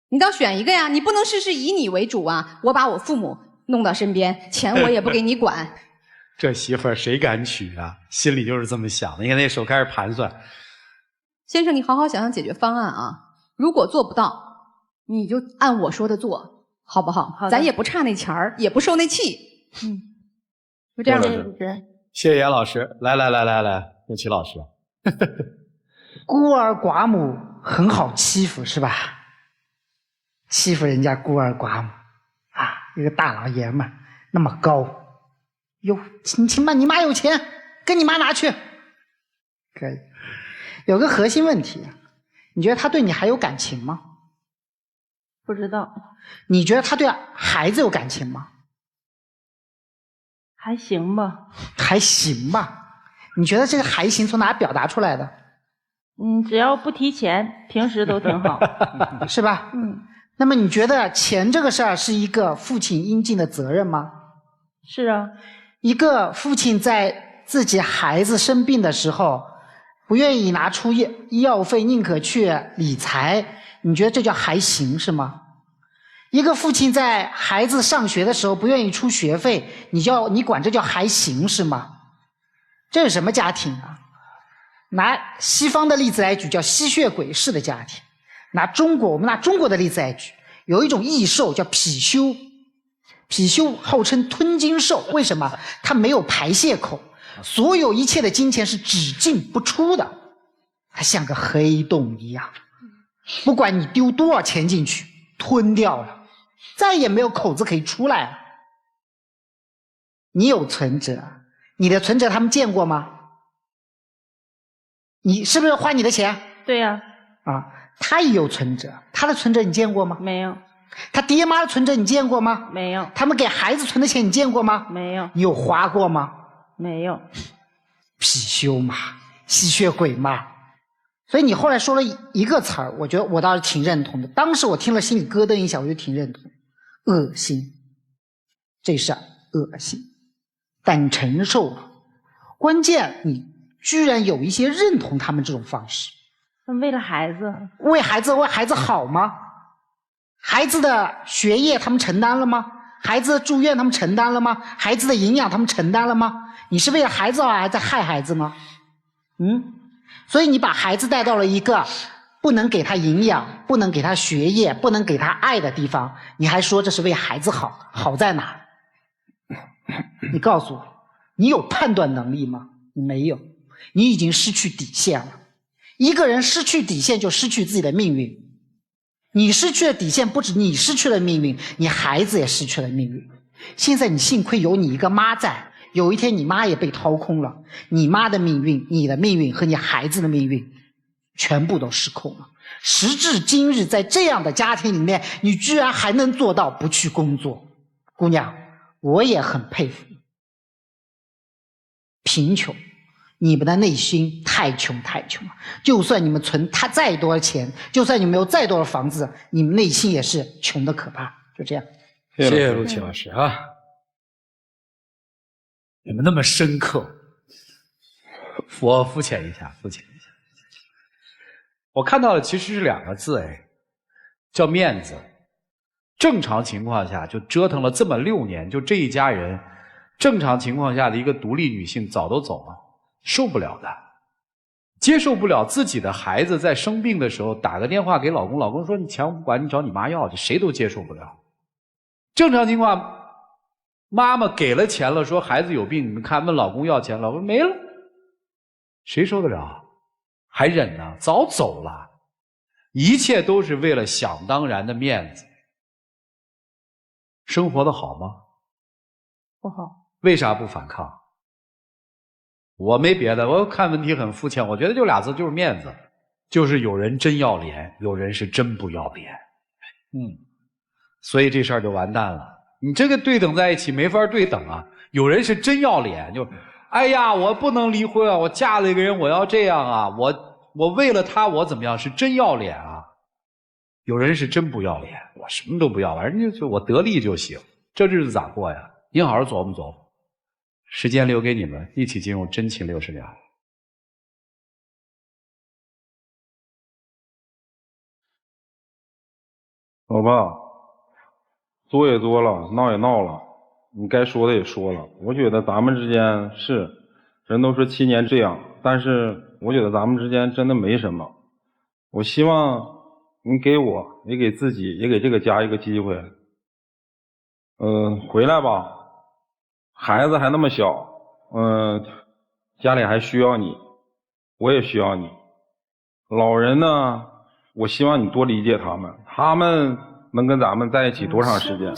你倒选一个呀，你不能事事以你为主啊！我把我父母弄到身边，钱我也不给你管。这媳妇儿谁敢娶啊？心里就是这么想的。你看那手开始盘算。先生，你好好想想解决方案啊！如果做不到，你就按我说的做，好不好？好的。咱也不差那钱儿，也不受那气。就这样吧。谢谢严老师。来，刘琦老师。孤儿寡母很好欺负是吧？欺负人家孤儿寡母啊，一个大老爷们儿那么高，哟，你妈有钱，跟你妈拿去。可以。有个核心问题，你觉得他对你还有感情吗？不知道。你觉得他对孩子有感情吗？还行吧。还行吧。你觉得这个还行从哪表达出来的？只要不提钱，平时都挺好。是吧？那么你觉得钱这个事儿是一个父亲应尽的责任吗？是啊。一个父亲在自己孩子生病的时候不愿意拿出医药费，宁可去理财，你觉得这叫还行是吗？一个父亲在孩子上学的时候不愿意出学费，你管这叫还行是吗？这是什么家庭啊？拿西方的例子来举，叫吸血鬼式的家庭。我们拿中国的例子来举，有一种异兽叫貔貅，貔貅号称吞金兽，为什么？它没有排泄口，所有一切的金钱是只进不出的，它像个黑洞一样，不管你丢多少钱进去，吞掉了，再也没有口子可以出来了。你有存折，你的存折他们见过吗？你是不是花你的钱？对呀。他也有存折，他的存折你见过吗？没有。他爹妈的存折你见过吗？没有。他们给孩子存的钱你见过吗？没有。你有花过吗？没有。貔貅嘛，吸血鬼嘛。所以你后来说了一个词儿，我觉得我倒是挺认同的。当时我听了心里咯噔一下，我就挺认同。恶心，这事儿恶心，但你承受了。关键你居然有一些认同他们这种方式。为了孩子。为孩子好吗？孩子的学业他们承担了吗？孩子的住院他们承担了吗？孩子的营养他们承担了吗？你是为了孩子好还在害孩子吗？所以你把孩子带到了一个不能给他营养，不能给他学业，不能给他爱的地方，你还说这是为孩子好，好在哪？你告诉我，你有判断能力吗？你没有，你已经失去底线了。一个人失去底线就失去自己的命运，你失去了底线，不止你失去了命运，你孩子也失去了命运。现在你幸亏有你一个妈在，有一天你妈也被掏空了，你妈的命运，你的命运和你孩子的命运全部都失控了。时至今日，在这样的家庭里面，你居然还能做到不去工作。姑娘，我也很佩服你。贫穷你们的内心太穷太穷了。就算你们存他再多的钱，就算你们有再多的房子，你们内心也是穷的可怕。就这样。谢谢陆琪老师啊，你们那么深刻，我肤浅一下，肤浅一下。我看到的其实是2个字，哎，叫面子。正常情况下，就折腾了这么6年，就这一家人，正常情况下的一个独立女性早都走了，受不了的，接受不了自己的孩子在生病的时候打个电话给老公，老公说你钱我不管，你找你妈要去，谁都接受不了。正常情况，妈妈给了钱了，说孩子有病，你们看问老公要钱，老公没了，谁受得了？还忍呢？早走了，一切都是为了想当然的面子。生活的好吗？不好。为啥不反抗？我没别的，我看问题很肤浅，我觉得就2字，就是面子，就是有人真要脸，有人是真不要脸。所以这事儿就完蛋了。你这个对等在一起没法对等啊！有人是真要脸，就哎呀，我不能离婚啊！我嫁了一个人，我要这样啊！我为了他，我怎么样？是真要脸啊！有人是真不要脸，我什么都不要，反正就我得力就行。这日子咋过呀？您好好琢磨琢磨。时间留给你们，一起进入真情60秒。老爸，作也作了，闹也闹了，你该说的也说了。我觉得咱们之间是，人都说7年这样，但是我觉得咱们之间真的没什么。我希望你给我，也给自己，也给这个家一个机会。回来吧，孩子还那么小，家里还需要你，我也需要你。老人呢，我希望你多理解他们，他们能跟咱们在一起多长时间？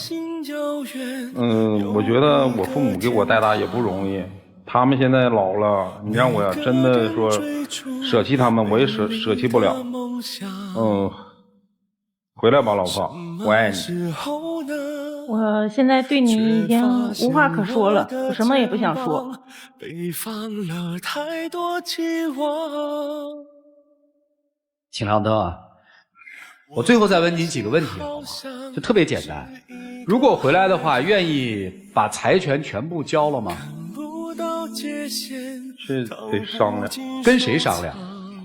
我觉得我父母给我带大也不容易，他们现在老了，你让我呀真的说舍弃他们，我也舍弃不了。回来吧，老婆，我爱你。我现在对你已经无话可说了，我什么也不想说。请亮灯啊！我最后再问你几个问题好吗？就特别简单。如果回来的话，愿意把财权全部交了吗？这得商量。跟谁商量？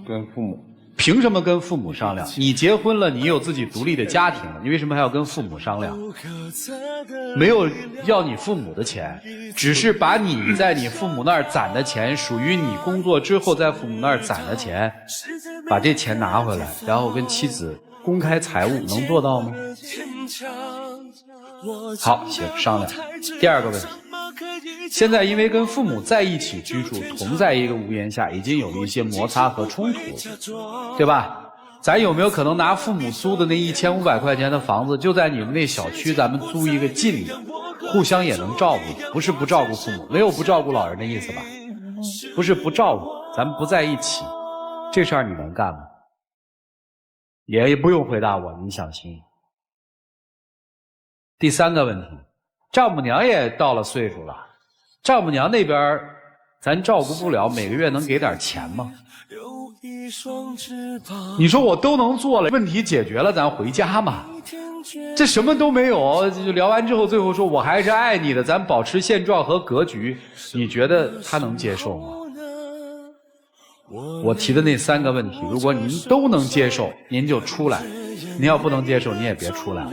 跟父母。凭什么跟父母商量？你结婚了，你有自己独立的家庭了，你为什么还要跟父母商量？没有要你父母的钱，只是把你在你父母那儿攒的钱，属于你工作之后在父母那儿攒的钱，把这钱拿回来，然后跟妻子公开财务，能做到吗？好，行，商量。第2个问题，现在因为跟父母在一起居住，同在一个屋檐下，已经有一些摩擦和冲突，对吧？咱有没有可能拿父母租的那1500块钱的房子，就在你们那小区，咱们租一个近的，互相也能照顾，不是不照顾父母，没有不照顾老人的意思吧？不是不照顾，咱们不在一起，这事儿你能干吗？也不用回答我，你想清。第3个问题，丈母娘也到了岁数了，丈母娘那边咱照顾不了，每个月能给点钱吗？你说我都能做了，问题解决了，咱回家嘛。这什么都没有，就聊完之后，最后说我还是爱你的，咱保持现状和格局，你觉得他能接受吗？我提的那3个问题，如果您都能接受，您就出来；您要不能接受，您也别出来了。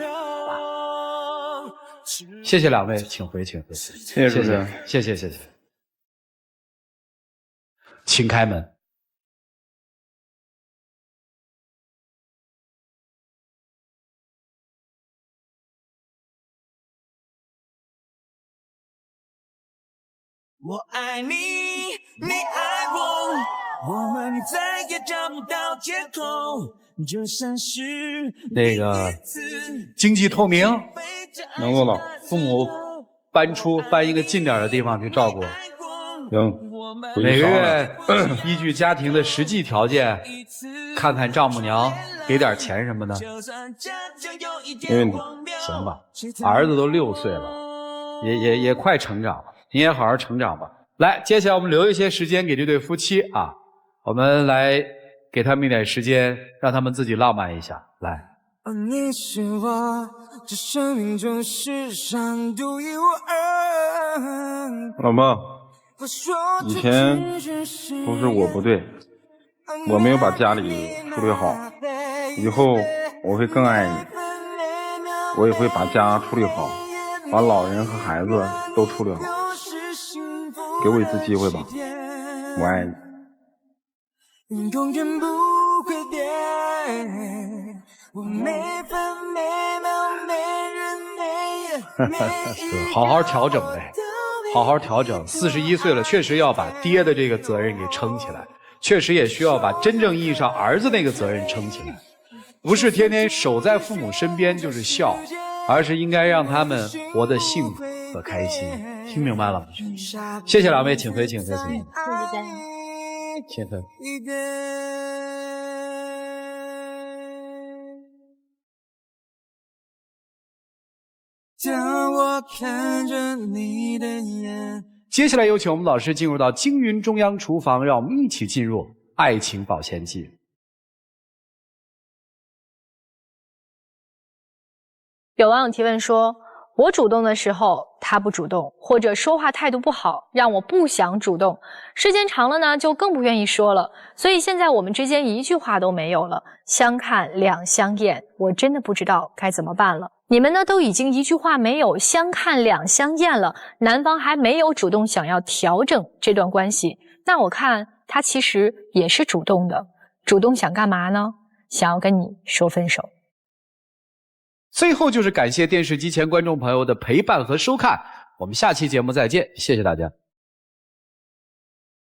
谢谢2位，请回，请回。谢谢主持人，谢谢。请开门。我爱你，你爱我，我们再也找不到借口，就算是那个经济透明，能做到。父母搬一个近点的地方去照顾。行，每个月依据家庭的实际条件，看看丈母娘给点钱什么的，没问题。行吧？儿子都6岁了，也快成长了，你也好好成长吧。来，接下来我们留一些时间给这对夫妻啊，我们来给他们一点时间，让他们自己浪漫一下。来，你是我这生命中世上独一无二。老孟，以前都是我不对，我没有把家里处理好，以后我会更爱你，我也会把家处理好，把老人和孩子都处理好。给我一次机会吧，我爱你。永远不会变，我每分每秒每日每夜好好调整呗，好好调整。41岁了，确实要把爹的这个责任给撑起来，确实也需要把真正意义上儿子那个责任撑起来，不是天天守在父母身边就是孝，而是应该让他们活得幸福和开心。听明白了吗？谢谢两位，请回，请回，请回，请回。当我看着你的眼，接下来有请我们老师进入到京云中央厨房，让我们一起进入爱情保鲜剂。有网友提问说，我主动的时候他不主动，或者说话态度不好，让我不想主动，时间长了呢就更不愿意说了，所以现在我们之间一句话都没有了，相看两相厌，我真的不知道该怎么办了。你们呢都已经一句话没有，相看两相厌了，男方还没有主动想要调整这段关系，那我看他其实也是主动的，主动想干嘛呢？想要跟你说分手。最后就是感谢电视机前观众朋友的陪伴和收看，我们下期节目再见，谢谢大家。